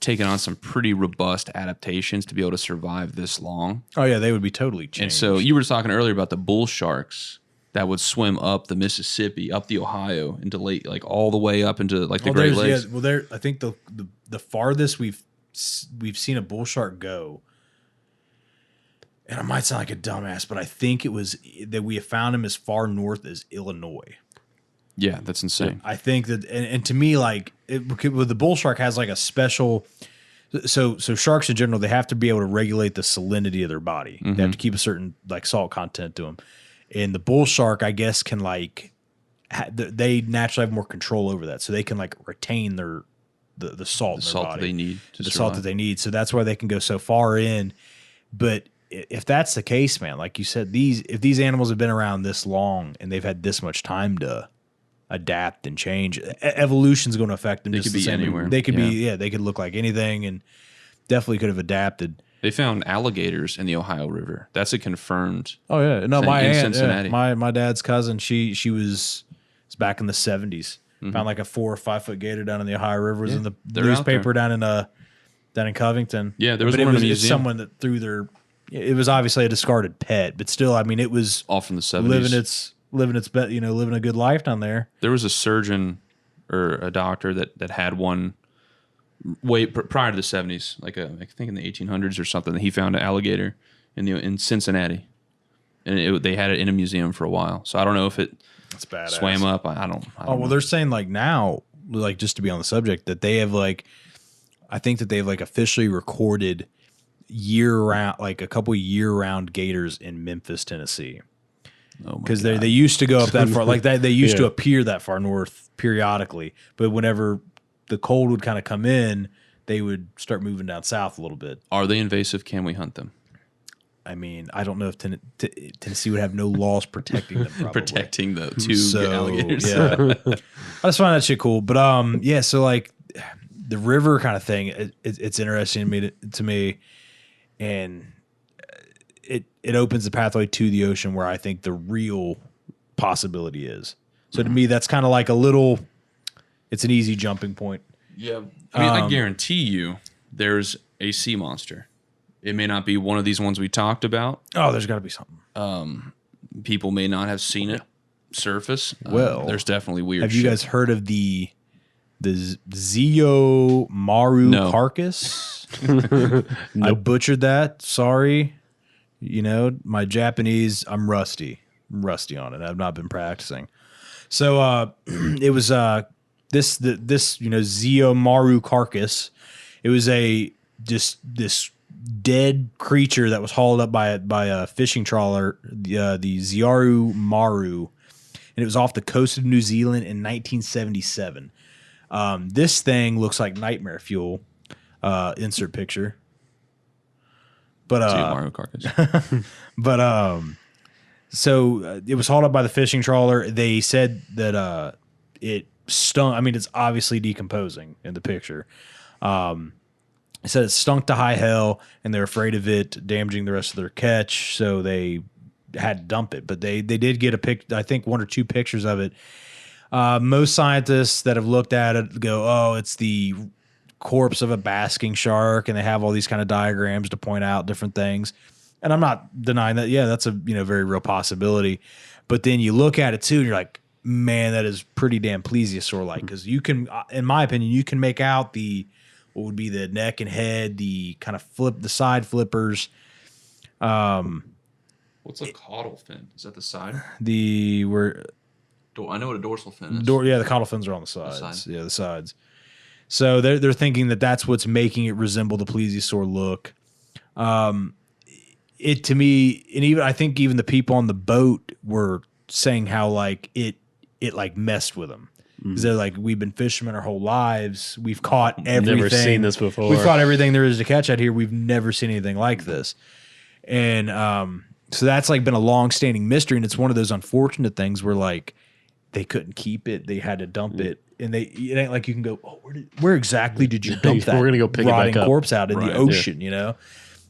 taken on some pretty robust adaptations to be able to survive this long. Oh yeah, they would be totally changed. And so you were talking earlier about the bull sharks that would swim up the Mississippi, up the Ohio, into lake, like all the way up into like the Great Lakes. Yeah, I think the farthest we've seen a bull shark go. and I might sound like a dumbass, but I think it was that we have found him as far north as Illinois. Yeah, that's insane. I think that, and to me, like the bull shark has like a special. So sharks in general, they have to be able to regulate the salinity of their body. They have to keep a certain like salt content to them. And the bull shark, I guess, can like they naturally have more control over that, so they can like retain the salt in their body, that they need, the salt that they need. So that's why they can go so far in. But if that's the case, man, like you said, if these animals have been around this long and they've had this much time to adapt and change, evolution's going to affect them. They could be anywhere. They could be, they could look like anything, and definitely could have adapted. They found alligators in the Ohio River. That's a confirmed. Oh yeah, no, my aunt, Cincinnati. My dad's cousin, she was back in the 70s. Found like a 4 or 5 foot gator down in the Ohio River. It was in the newspaper down in Covington. Yeah, there was one in a museum. It's someone that threw their. It was obviously a discarded pet, but still, I mean, it was all from the 70s. living a good life down there. There was a surgeon or a doctor that had one way prior to the 70s, like I think in the 1800s or something. He found an alligator in Cincinnati, and they had it in a museum for a while. So I don't know if it swam up. I don't know. They're saying like now, like just to be on the subject, that they have like, I think that they've like officially recorded year round, like a couple year round gators in Memphis, Tennessee. Because they used to go up that far, like that. They used to appear that far north periodically, but whenever the cold would kind of come in, they would start moving down south a little bit. Are they invasive? Can we hunt them? I mean, I don't know if Tennessee would have no laws protecting them. Probably. Protecting the two alligators. Yeah, I just find that shit cool. But yeah. So like the river kind of thing, it's interesting to me, and it opens the pathway to the ocean where I think the real possibility is. So to me, that's kind of like it's an easy jumping point. Yeah. I mean, I guarantee you there's a sea monster. It may not be one of these ones we talked about. Oh, there's got to be something. People may not have seen it surface. Well, there's definitely weird shit. Have you guys heard of the Zuiyo-Maru carcass? I butchered that. Sorry. You know, my Japanese, I'm rusty on it. I've not been practicing. So it was this Zeomaru carcass. It was this dead creature that was hauled up by a fishing trawler, the Zuiyo-Maru, and it was off the coast of New Zealand in 1977. This thing looks like nightmare fuel. Insert picture. But Zeomaru carcass. But so it was hauled up by the fishing trawler. They said that it stunk. I mean, it's obviously decomposing in the picture. It said it stunk to high hell, and they're afraid of it damaging the rest of their catch, so they had to dump it. But they did get I think 1 or 2 pictures of it. Most scientists that have looked at it go, "Oh, it's the corpse of a basking shark," and they have all these kind of diagrams to point out different things. And I'm not denying that. Yeah, that's a very real possibility. But then you look at it too, and you're like, man, that is pretty damn plesiosaur-like, because you can, in my opinion, you can make out what would be the neck and head, the kind of the side flippers. What's a caudal fin? Is that the side? I know what a dorsal fin is. The caudal fins are on the sides. Yeah, the sides. So they're thinking that that's what's making it resemble the plesiosaur look. It to me, and even I think even the people on the boat were saying how like it like messed with them. Because they're like, we've been fishermen our whole lives. We've caught everything. Never seen this before. We've caught everything there is to catch out here. We've never seen anything like this. And so that's like been a long-standing mystery, and it's one of those unfortunate things where like they couldn't keep it. They had to dump it. And it ain't like you can go, oh, where exactly did you dump that We're gonna go pick rotting it back up. corpse out in the ocean, you know?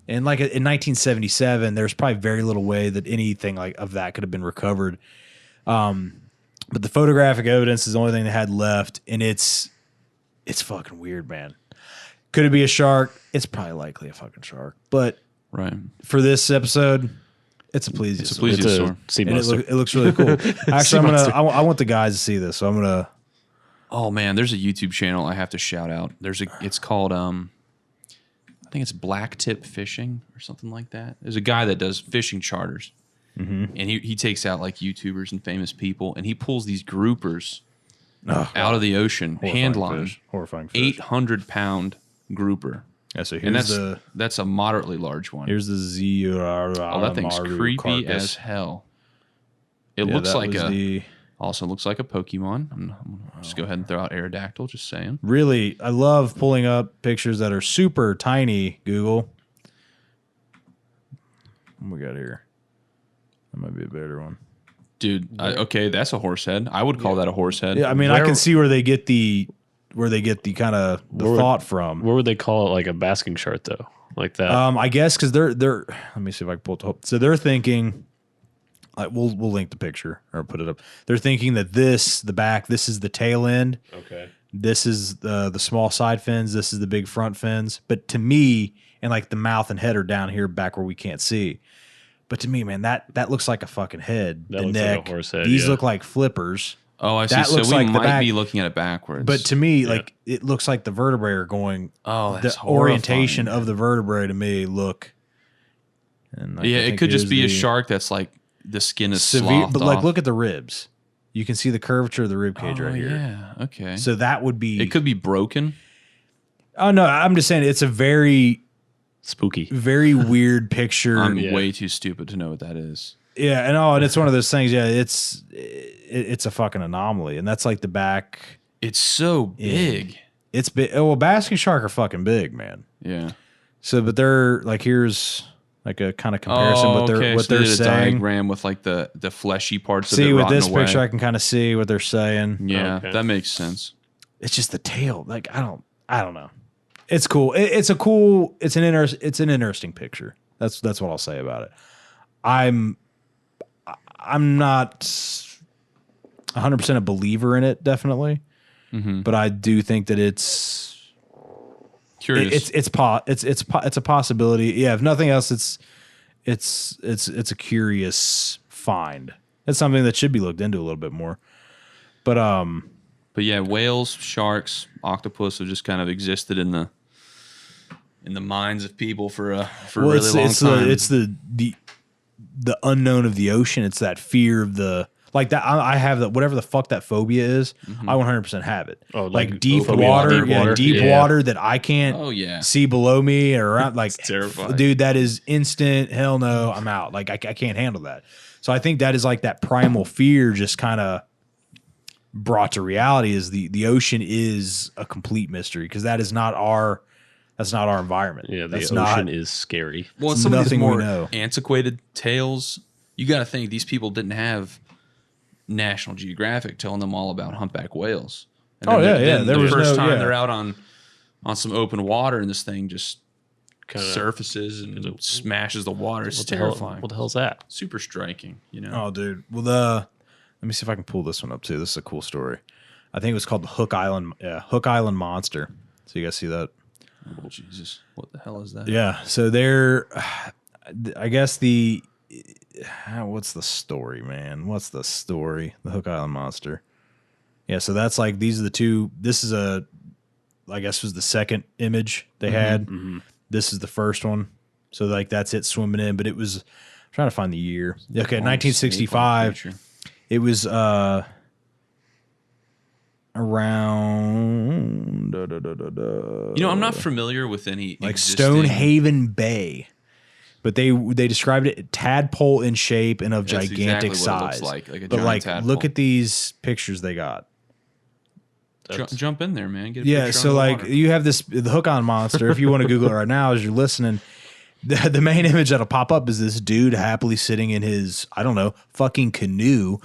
And like in 1977, there's probably very little way that anything like of that could have been recovered. But the photographic evidence is the only thing they had left, and it's fucking weird, man. Could it be a shark? It's probably likely a fucking shark. But for this episode, it's a plesiosaur. It's a plesiosaur. Sea monster. It looks really cool. Actually, I want the guys to see this, so I'm gonna. Oh man, there's a YouTube channel I have to shout out. It's called think it's Black Tip Fishing or something like that. There's a guy that does fishing charters, and he takes out like YouTubers and famous people, and he pulls these groupers out of the ocean, hand line, horrifying fish. 800-pound grouper. Yeah, so And here's that's a moderately large one. here's the Zeomaru. Oh, that thing's creepy as hell. It looks like also looks like a Pokemon. I'm gonna just go ahead and throw out Aerodactyl, just saying. Really, I love pulling up pictures that are super tiny, Google. What we got here? That might be a better one. Dude, okay, that's a horse head. I would call that a horse head. Yeah, I mean, I can see where they get the kind of the thought from. Where would they call it, like a basking shark though, like that? I guess because they're. Let me see if I can pull it up. So they're thinking. We'll link the picture or put it up. They're thinking that the back, this is the tail end. Okay. This is the small side fins. This is the big front fins. But to me, and like the mouth and head are down here, back where we can't see. But to me, man, that looks like a fucking head. That the looks neck. like a horse head. These yeah. look like flippers. Oh, I see. That So looks we like the might back. be looking at it backwards. But to me, like it looks like the vertebrae are going. Oh, that's the orientation horrifying. of the vertebrae to me look. And like, yeah, I it think could just here's be a the shark that's like the skin is severe, slothed but like off. look at the ribs. You can see the curvature of the rib cage right here. Yeah, okay. So that would be. It could be broken. Oh no, I'm just saying it's a very, Spooky. very weird picture. I'm way too stupid to know what that is. Yeah, and it's one of those things. Yeah, it's a fucking anomaly, and that's like the back. It's so big. It's big. Oh, well, basking shark are fucking big, man. Yeah. So, but they're like here's like a kind of comparison. Oh, what they're okay. what So they they're did a saying. diagram with like the fleshy parts of See it with rotting this away. picture, I can kind of see what they're saying. Yeah, Okay. that makes sense. It's just the tail. Like I don't know. It's cool. It's an interesting picture. That's what I'll say about it. I'm not 100% a believer in it, definitely, but I do think that it's Curious. it's a possibility. Yeah, if nothing else, it's a curious find. It's something that should be looked into a little bit more. But yeah, whales, sharks, octopus have just kind of existed in the minds of people for a really long time. It's the unknown of the ocean. It's that fear of the like that. I have that whatever the fuck that phobia is. I 100% have it. Oh, like deep phobia of water, deep water? deep Yeah. water that I can't Oh, yeah. see below me or around. Like terrifying. dude, that is instant. Hell no, I'm out. Like I can't handle that. So I think that is like that primal fear just kind of brought to reality. Is the ocean is a complete mystery because that is not our. That's not our environment. Yeah, the That's ocean not, is scary. Well, It's some of these nothing we more know. antiquated tales, you got to think these people didn't have National Geographic telling them all about humpback whales. And Oh, then yeah. then There the was first no- time yeah. they're out on some open water and this thing just Kinda- surfaces and smashes the water. It's What the hell- terrifying. what the hell's that? Super striking, you know. Oh, dude. Well, let me see if I can pull this one up too. This is a cool story. I think it was called the Hook Island Monster. So you guys see that? Oh, Jesus. What the hell is that? Yeah. So I guess what's the story, man? What's the story? The Hook Island Monster. Yeah. So that's like, these are the two. This is I guess was the second image they had. This is the first one. So like, that's it swimming in, but it was, I'm trying to find the year. Okay. Long 1965. snake-like creature. It was, around You know, I'm not familiar with any like existing- Stonehaven Bay, but they described it tadpole in shape and of That's gigantic exactly what it looks size. like a but giant like, tadpole. look at these pictures they got. Jump in there, man. Get a Yeah, picture so on the like water. you have the Hook on Monster. If you want to Google it right now as you're listening, the main image that'll pop up is this dude happily sitting in his, I don't know, fucking canoe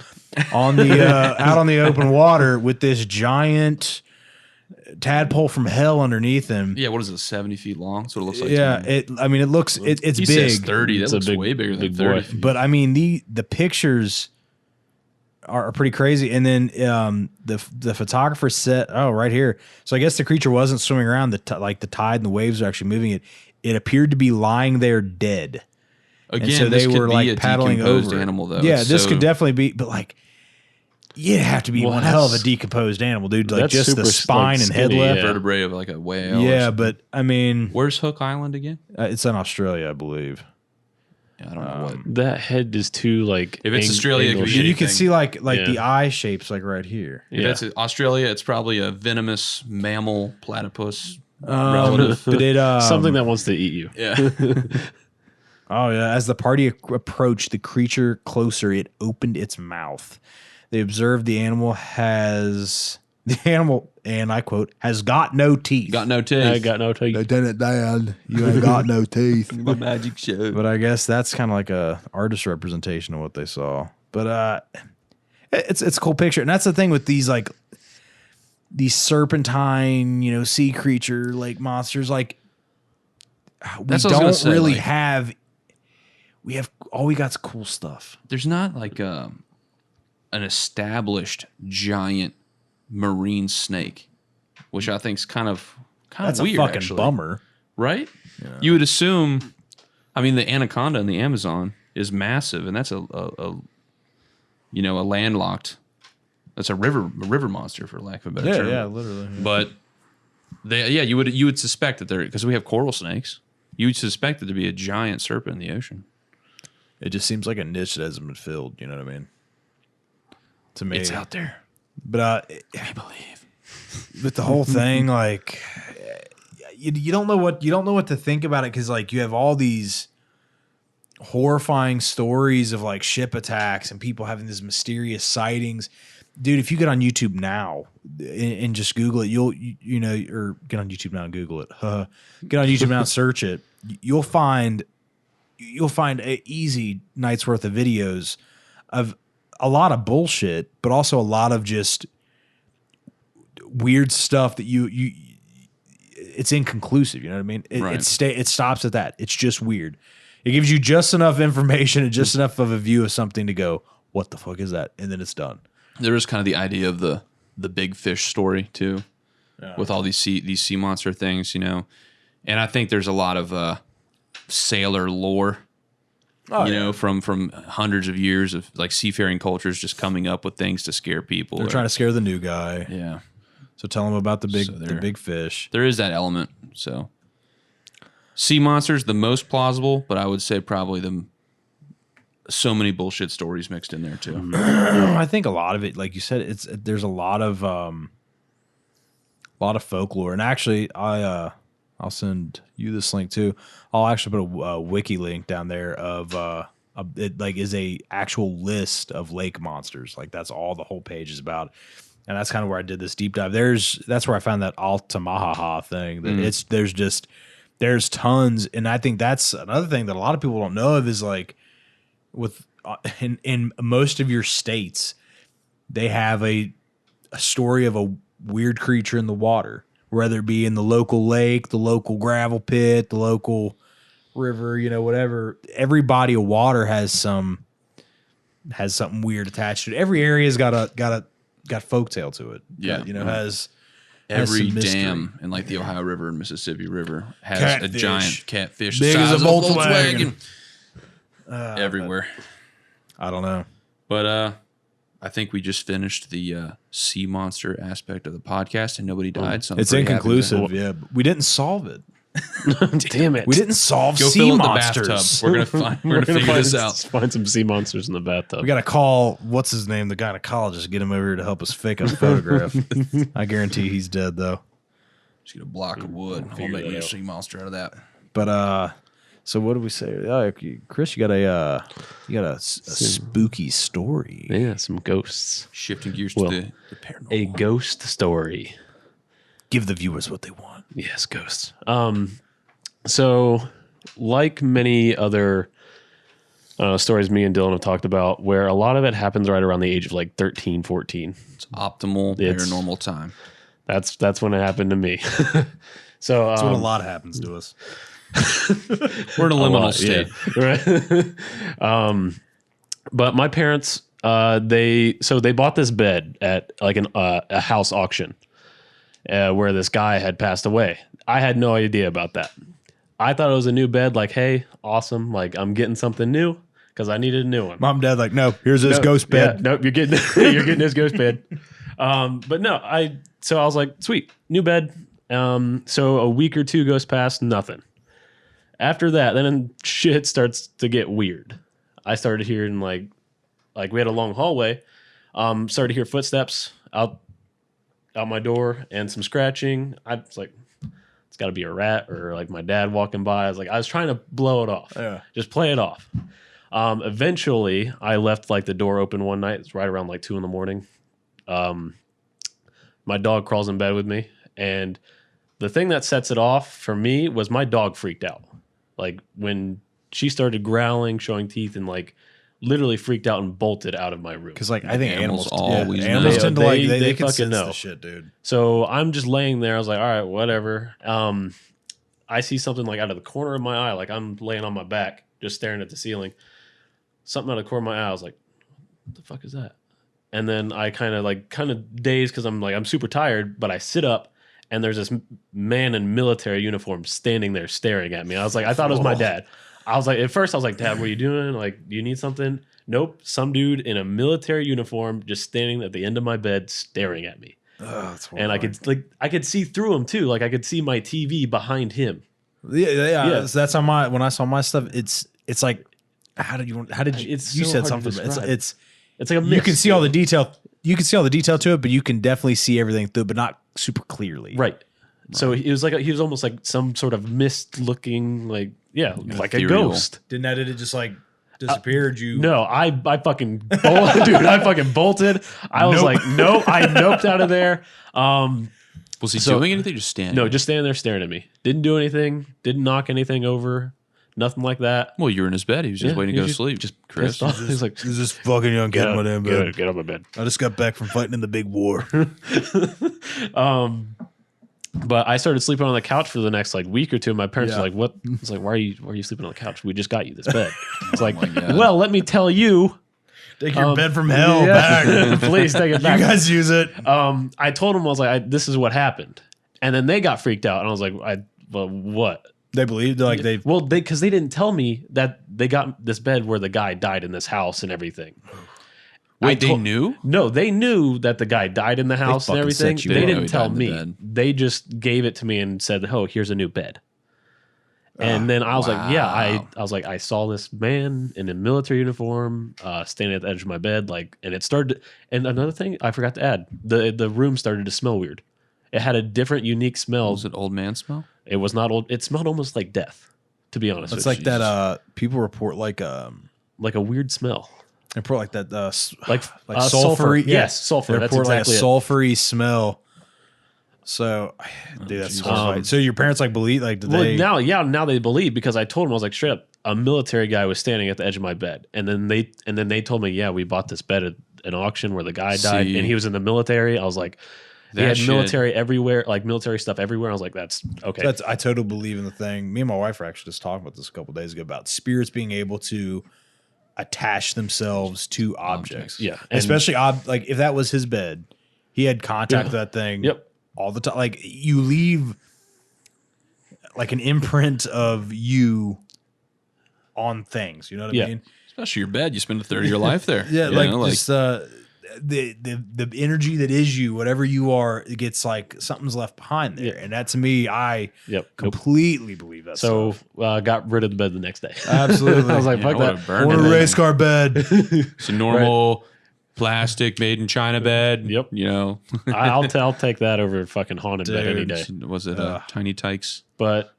on the out on the open water with this giant tadpole from hell underneath him. Yeah, what is it? 70 feet long. That's what it looks like. Yeah, to me. it looks it's He big. says 30. That It's a looks big- way bigger than big 30 boy. feet. But I mean the pictures are pretty crazy. And then the photographer said, oh, right here. So I guess the creature wasn't swimming around. The tide and the waves are actually moving it. It appeared to be lying there dead. Again, And so this they could were be like a paddling decomposed over it. animal, though. Yeah, It's this so- could definitely be. But like, You'd have to be Well, one hell of a that's- decomposed animal, dude. Like that's just super, the spine like, and head skinny, left. yeah. Vertebrae of like a whale. or Yeah, something. but I mean, Where's Hook Island again? it's in Australia, I believe. Yeah, I don't know what. That head is too like. If it's Australia, it could be You can anything. see like Yeah. the eye shapes like right here. If Yeah. it's Australia, it's probably a venomous mammal platypus relative. But it Something that wants to eat you. Yeah. Oh yeah! As the party approached the creature closer, it opened its mouth. They observed the animal, and I quote, has got no teeth. Got no teeth. I got no teeth. Lieutenant Dan, you ain't got no teeth. My magic show. But I guess that's kind of like a artist representation of what they saw. But it's a cool picture, and that's the thing with these like these serpentine, sea creature like monsters. Like we That's what I was gonna don't say, really like- have. We have all we got's cool stuff. There's not like an established giant marine snake, which I think is kind of That's weird. a fucking actually. bummer. Right? You would assume. I mean, the anaconda in the Amazon is massive, and that's a landlocked. That's a river monster, for lack of a better term. literally. But you would suspect that because we have coral snakes, you would suspect it to be a giant serpent in the ocean. It just seems like a niche that hasn't been filled. You know what I mean? To me, It's out there. But I believe. with the whole thing, like you don't know what to think about it, because like you have all these horrifying stories of like ship attacks and people having these mysterious sightings. Dude, if you get on YouTube now and just Google it, or get on YouTube now and Google it. Get on YouTube now and search it. You'll find an easy night's worth of videos of a lot of bullshit, but also a lot of just weird stuff that it's inconclusive. You know what I mean? Right. It stops at that. It's just weird. It gives you just enough information and just enough of a view of something to go, what the fuck is that? And then it's done. There is kind of the idea of the big fish story too, with all these sea monster things, and I think there's a lot of sailor lore, from hundreds of years of like seafaring cultures just coming up with things to scare people. They're trying to scare the new guy. Yeah, So tell them about the So big fish. there is that element. So sea monsters the most plausible, but I would say probably so many bullshit stories mixed in there too. I think a lot of it, like you said, there's a lot of folklore. And actually, I'll send you this link too. I'll actually put a wiki link down there of it like is a actual list of lake monsters. Like that's all the whole page is about. And that's kind of where I did this deep dive. That's where I found that Altamaha-ha thing. That there's tons, and I think that's another thing that a lot of people don't know of is like with in most of your states, they have a story of a weird creature in the water, whether it be in the local lake, the local gravel pit, the local river, whatever. Every body of water has something weird attached to it. Every area's got folktale to it. Yeah. Has Every some mystery. dam in like the Ohio River and Mississippi River has a Catfish. giant catfish Big the as size a of Volkswagen. everywhere. I don't know. But I think we just finished the sea monster aspect of the podcast, and nobody died. So I'm It's pretty happy with that. inconclusive, yeah. But we didn't solve it. Damn it. We didn't solve Go sea fill up the monsters. bathtub. We're gonna figure this out. Find some sea monsters in the bathtub. We got to call, what's his name, the gynecologist, get him over here to help us fake a photograph. I guarantee he's dead, though. Just get a block of wood. I'll make me a sea monster out of that. But, so what did we say? Chris, you got a spooky story. Yeah, some ghosts. Shifting gears Well, to the paranormal. A ghost story. Give the viewers what they want. Yes, ghosts. So like many other stories me and Dylan have talked about, where a lot of it happens right around the age of like 13, 14. It's optimal It's- paranormal time. That's when it happened to me. So That's when a lot happens to us. We're in a liminal lot, state. yeah. Right. But my parents, they bought this bed at like a house auction where this guy had passed away. I had no idea about that. I thought it was a new bed. Like, hey, awesome! Like I'm getting something new. because I needed a new one. Mom and dad like, no, here's this ghost bed. Yeah, nope, you're getting this ghost bed. But no, I was like, sweet, new bed. So a week or two goes past, nothing. After that, then shit starts to get weird. I started hearing like we had a long hallway. Started to hear footsteps out my door and some scratching. I was like, it's got to be a rat or like my dad walking by. I was trying to blow it off. Yeah. Just play it off. Eventually, I left like the door open one night. It's right around like 2 a.m. My dog crawls in bed with me, and the thing that sets it off for me was my dog freaked out. Like when she started growling, showing teeth, and like literally freaked out and bolted out of my room. Because like I think animals always know. animals tend to like they can fucking sense know the shit, dude. So I'm just laying there. I was like, all right, whatever. I see something like out of the corner of my eye. Like I'm laying on my back, just staring at the ceiling. Something out of the corner of my eye. I was like, what the fuck is that? And then I kind of dazed because I'm super tired, but I sit up and there's this man in military uniform standing there staring at me. I thought it was my dad. I was like, at first I was like, Dad, what are you doing? Like, do you need something? Nope. Some dude in a military uniform just standing at the end of my bed staring at me. And I could see through him too. Like I could see my TV behind him. Yeah. So that's on when I saw my stuff. It's like, how did you? It's you so said hard to something. describe. It's like a mist. you can see all the detail. You can see all the detail to it, but you can definitely see everything through, but not super clearly. Right. So it was like he was almost like some sort of mist looking, like like ethereal. a ghost. Did it just like disappeared? No, I fucking bolted, dude. I fucking bolted. I was like, nope. I noped out of there. Was he doing anything? Just standing? No, just standing there staring at me. Didn't do anything. Didn't knock anything over. Nothing like that. Well, you were in his bed. He was just waiting to go to sleep. Just Chris. pissed off. He's like, He's just fucking young kid in my damn bed. get out of my bed. I just got back from fighting in the big war. But I started sleeping on the couch for the next like week or two. My parents were Yeah. like, "What?" I was like, "Why are you sleeping on the couch? We just got you this bed." It's like, God. well, let me tell you. Take your bed from hell back. Please take it back. You guys use it. I told them, I was like, this is what happened. And then they got freaked out. And I was like, well, what? They believed like they. Well, because they didn't tell me that they got this bed where the guy died in this house and everything. Wait, they knew? No, they knew that the guy died in the house and fucking everything. set you They up. didn't He tell died in the me. bed. They just gave it to me and said, "Oh, here's a new bed." And then I was like, "Yeah, I was like, I saw this man in a military uniform standing at the edge of my bed, like, and it started. And another thing I forgot to add, the room started to smell weird. It had a different, unique smell. Was it old man smell? It was not old. It smelled almost like death, to be honest. It's with like you. that. People report like A weird smell. They report like that. Like sulfur. sulfur. Yes, sulfur. They That's report exactly like a sulfury smell. So, dude, that's horrifying. So your parents like believe like did they? Now they believe because I told them, I was like, straight up, a military guy was standing at the edge of my bed, and then they told me, yeah, we bought this bed at an auction where the guy died, and he was in the military. I was like, they had military everywhere, like military stuff everywhere. I was like, that's okay. I totally believe in the thing. Me and my wife were actually just talking about this a couple days ago about spirits being able to attach themselves to objects. Yeah, and especially like if that was his bed, he had contact with that thing. Yep. All the time. Like you leave like an imprint of you on things. You know what I mean? Especially your bed. You spend a third of your life there. Yeah, You like know, just the energy that is you, whatever you are, it gets like something's left behind there. And that to me, I completely believe that. So stuff. got rid of the bed the next day. Absolutely. I was like, Yeah, I fuck would've that. burned Or it. a race car bed. It's a normal plastic made in China bed. Yep. You know, I'll take that over fucking haunted bed any day. was it Tiny Tykes? But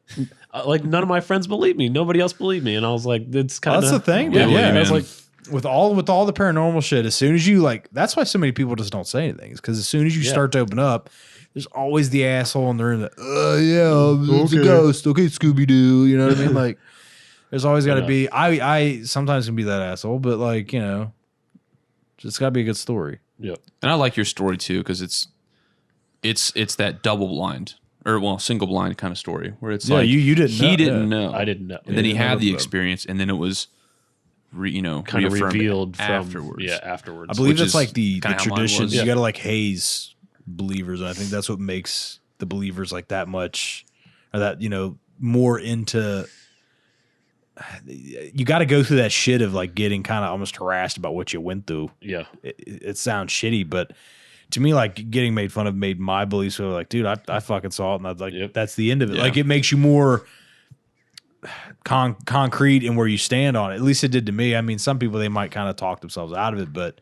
like none of my friends believed me. Nobody else believed me, and I was like, "It's kind of That's the thing, Yeah, dude. Yeah, I was man. like, with all the paranormal shit, as soon as you like, that's why so many people just don't say anything. Because as soon as you start to open up, there's always the asshole in the room that, it's a ghost. Okay, Scooby Doo. You know what I mean? Like, there's always got to be. I sometimes can be that asshole, but like it's got to be a good story. yeah, And I like your story too because it's that double blind or single blind kind of story where it's like you didn't. he know, didn't know. I didn't know. And then he had the know. experience, and then it was, kind of reaffirmed revealed afterwards. afterwards. I believe which that's is like the kinda how mine tradition. was. You Yeah. got to like haze believers, and I think that's what makes the believers like that much, or that more into you got to go through that shit of like getting kind of almost harassed about what you went through. Yeah. It sounds shitty, but to me, like getting made fun of made my beliefs so like, dude, I fucking saw it, and I was like, that's the end of it. Yeah. Like it makes you more concrete in where you stand on it. At least it did to me. I mean, some people, they might kind of talk themselves out of it, but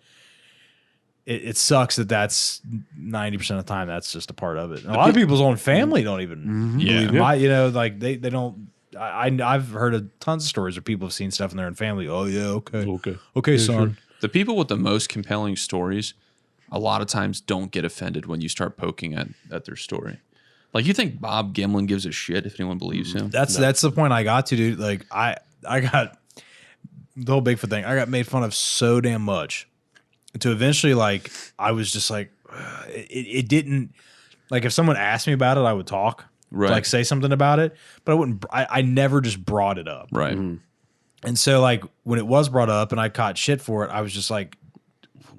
it sucks that's 90% of the time that's just a part of it. And a lot of people's own family don't even believe them. Like they don't. I've heard of tons of stories where people have seen stuff in their own family. Oh yeah, okay, son. Sure. The people with the most compelling stories, a lot of times don't get offended when you start poking at their story. Like, you think Bob Gimlin gives a shit if anyone believes him? That's the point I got to, dude. Like I got the whole Bigfoot thing. I got made fun of so damn much to eventually, like, I was just like, it didn't, like, if someone asked me about it, I would talk, like say something about it, but I wouldn't. I never just brought it up, right? And so, like, when it was brought up and I caught shit for it, I was just like,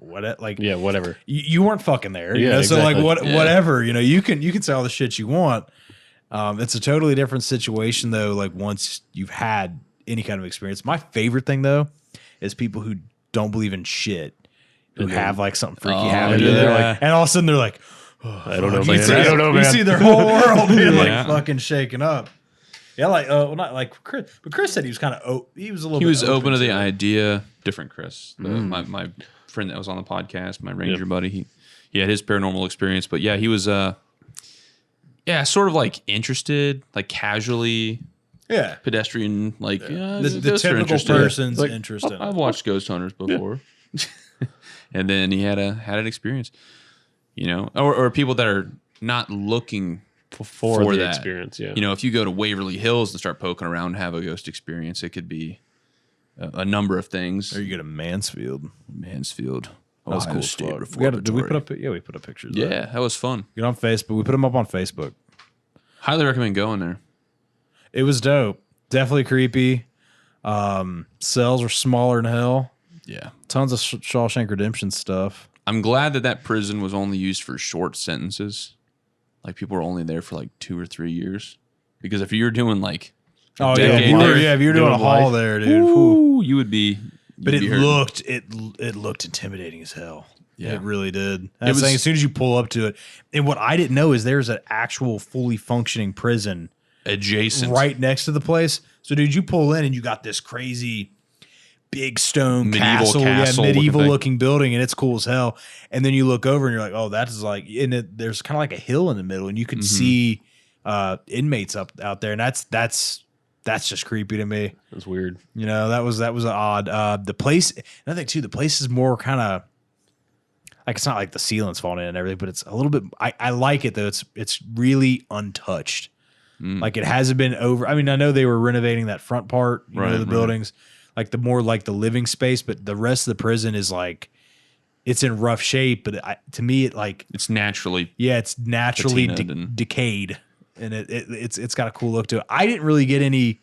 what? Like, yeah, whatever. You weren't fucking there, yeah. You know? Exactly. So like, whatever, you know, you can say all the shit you want. It's a totally different situation though. Like once you've had any kind of experience. My favorite thing though is people who don't believe in shit, who have like something freaky happen. Yeah. They're like, and all of a sudden they're like, I don't know, man. I don't know, man. You see their whole world being like fucking shaken up. Yeah, like well, not like Chris, but Chris said he was kind of he was a little. He bit was open to the it. idea. Different Chris, my friend that was on the podcast, my ranger buddy. He had his paranormal experience, but yeah, he was sort of like interested, like casually. Yeah, pedestrian, like the typical person's like, interest in it. I've watched ghost hunters before, and then he had an experience, you know, or people that are not looking for the that experience. Yeah, you know, if you go to Waverly Hills and start poking around and have a ghost experience, it could be a number of things. Or you go to Mansfield. That was cool. State Did we put up? Yeah, we put up pictures. Yeah, that was fun. Get on Facebook. We put them up on Facebook. Highly recommend going there. It was dope. Definitely creepy. Cells were smaller than hell. Yeah. Tons of Shawshank Redemption stuff. I'm glad that prison was only used for short sentences. Like people were only there for like 2 or 3 years. Because if you're doing like if you were doing a haul there, dude, you would be. But it looked intimidating as hell. Yeah, it really did. As soon as you pull up to it, and what I didn't know is there's an actual fully functioning prison adjacent right next to the place. So, dude, you pull in and you got this crazy big stone castle, medieval looking building, and it's cool as hell. And then you look over and you're like, oh, that is like, there's kind of like a hill in the middle, and you can see inmates out there, and that's just creepy to me. That's weird. You know, that was odd. The place, another thing too, the place is more kind of like, it's not like the ceiling's falling in and everything, but it's a little bit. I like it though. It's really untouched. Like it hasn't been over. I mean, I know they were renovating that front part, you know, the buildings, like the more like the living space, but the rest of the prison is like, it's in rough shape. But to me, it's naturally, it's naturally decayed, and it's got a cool look to it. I didn't get anything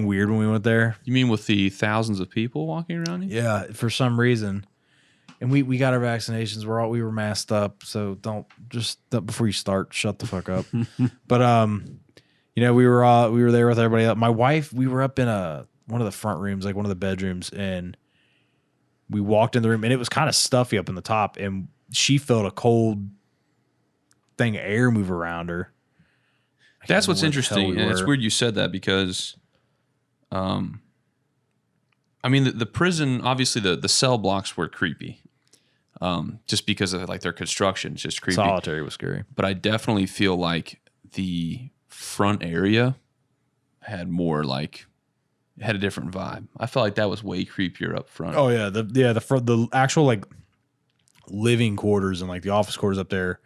weird when we went there. You mean with the thousands of people walking around you? Yeah, for some reason. And we got our vaccinations. We were masked up, so don't before you start, shut the fuck up. But you know, we were there with everybody else. My wife, we were up in one of the front rooms, like one of the bedrooms, and we walked in the room, and it was kind of stuffy up in the top, and she felt a cold thing of air move around her. That's what's interesting, and it's weird you said that because, I mean, the prison, obviously the cell blocks were creepy. Just because of like their construction, it's just creepy. Solitary was scary. But I definitely feel like the front area had had a different vibe. I felt like that was way creepier up front. Oh yeah, the actual like living quarters and like the office quarters up there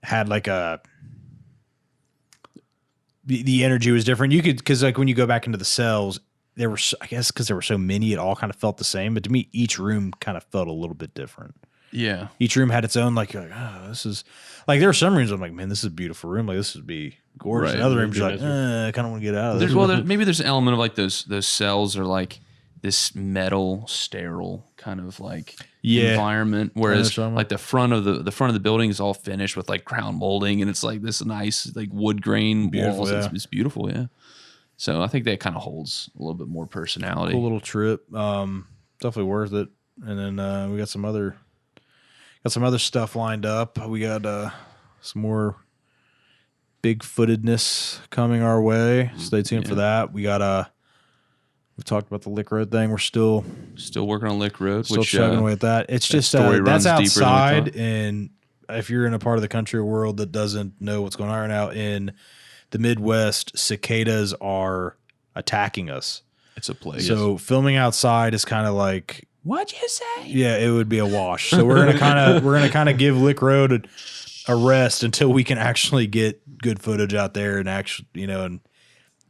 had like the energy was different. You could, because like when you go back into the cells, there were, I guess because there were so many, it all kind of felt the same. But to me, each room kind of felt a little bit different. Yeah. Each room had its own, like, you're like, oh, this is, like, there are some rooms I'm like, man, this is a beautiful room. Like, this would be gorgeous. Right. And other rooms you're like, I kind of want to get out of this. Maybe there's an element of like those cells are like this metal, sterile kind of like environment. Whereas like the front of the building is all finished with like crown molding, and it's like this nice like wood grain walls. Yeah. It's beautiful, yeah. So I think that kind of holds a little bit more personality. Cool little trip. Definitely worth it. And then we got some other stuff lined up. We got some more big-footedness coming our way. Stay tuned for that. We got we've talked about the Lick Road thing. We're still working on Lick Road. Still chugging away at that. It's just that's outside, and if you're in a part of the country or world that doesn't know what's going on right now, in the Midwest, cicadas are attacking us. It's a plague. So filming outside is kind of like, what'd you say? Yeah, it would be a wash. So we're gonna kind of give Lick Road a rest until we can actually get good footage out there and actually, and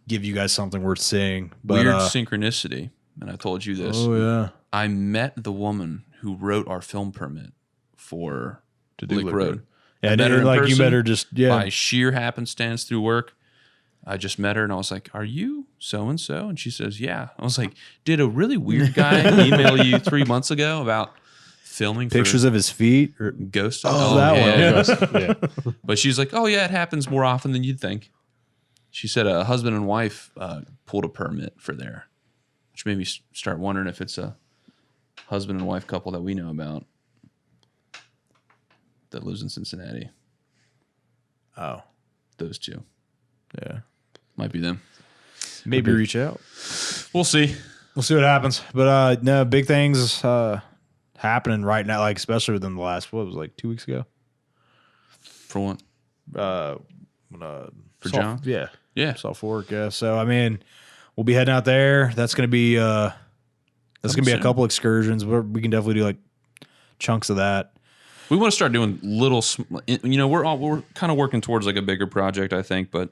give you guys something worth seeing. But, weird synchronicity, and I told you this. Oh yeah, I met the woman who wrote our film permit for Lick Road. Yeah, you met her just by sheer happenstance through work. I just met her and I was like, "Are you so and so?" And she says, "Yeah." I was like, "Did a really weird guy email you 3 months ago about filming pictures of his feet or ghost?" Oh, that one. Yeah. But she's like, "Oh yeah, it happens more often than you'd think." She said a husband and wife pulled a permit for there, which made me start wondering if it's a husband and wife couple that we know about that lives in Cincinnati. Oh, those two. Yeah. Might be them. Maybe reach out. We'll see. We'll see what happens. But no, big things happening right now, like especially within the last, 2 weeks ago? For what? For John? Yeah. Yeah. Soft work, yeah. So I mean, we'll be heading out there. That's gonna be a couple excursions. We can definitely do like chunks of that. We want to start doing little, we're kind of working towards like a bigger project, I think, but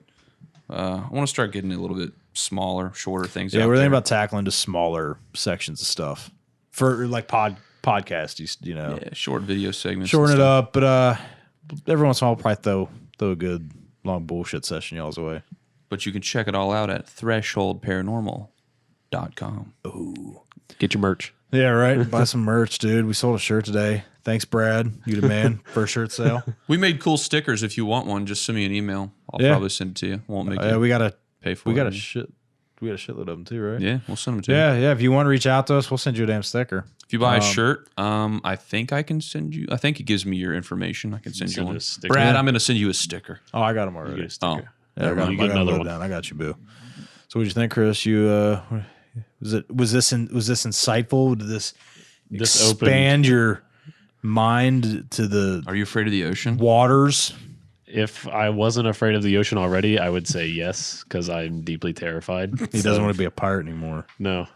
I want to start getting a little bit smaller, shorter things. Yeah, we're thinking about tackling just smaller sections of stuff for like podcast, Yeah, short video segments. Shorten it up, but every once in a while, we'll probably throw a good long bullshit session y'all's way. But you can check it all out at thresholdparanormal.com. Ooh. Get your merch. Yeah, right. Buy some merch, dude. We sold a shirt today. Thanks, Brad. You the man. First shirt sale. We made cool stickers. If you want one, just send me an email. I'll probably send it to you. Won't make it. We gotta pay for it. We got a shitload of them too, right? Yeah, we'll send them to you. Yeah. If you want to reach out to us, we'll send you a damn sticker. If you buy a shirt, I think I can send you. I think it gives me your information. I can send you one. Brad, I'm going to send you a sticker. Oh, I got them already. You get a sticker. Yeah, you get another one. Down. I got you, boo. So, what did you think, Chris? Was this insightful? Did this expand your mind to the? Are you afraid of the ocean? Waters. If I wasn't afraid of the ocean already, I would say yes, because I'm deeply terrified. He doesn't want to be a pirate anymore. No.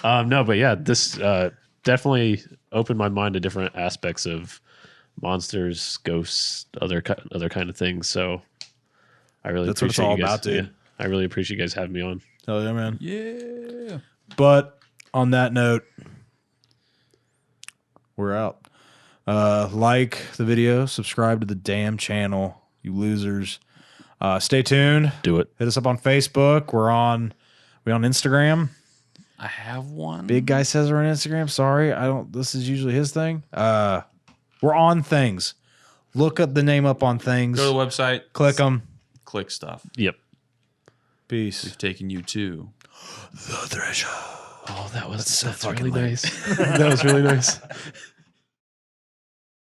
No, but yeah, this definitely opened my mind to different aspects of monsters, ghosts, other kind of things. So I really That's what it's appreciate all you guys. about, dude. Yeah, I really appreciate you guys having me on. Hell yeah, man. Yeah. But on that note, we're out. Like the video, subscribe to the damn channel, you losers. Stay tuned. Do it. Hit us up on Facebook. We on Instagram. I have one. Big guy says we're on Instagram. Sorry, I don't. This is usually his thing. We're on things. Look up the name up on things. Go to the website. Click them. Click stuff. Yep. Peace. We've taken you to the threshold. Oh, that's so really fucking lame. nice. That was really nice.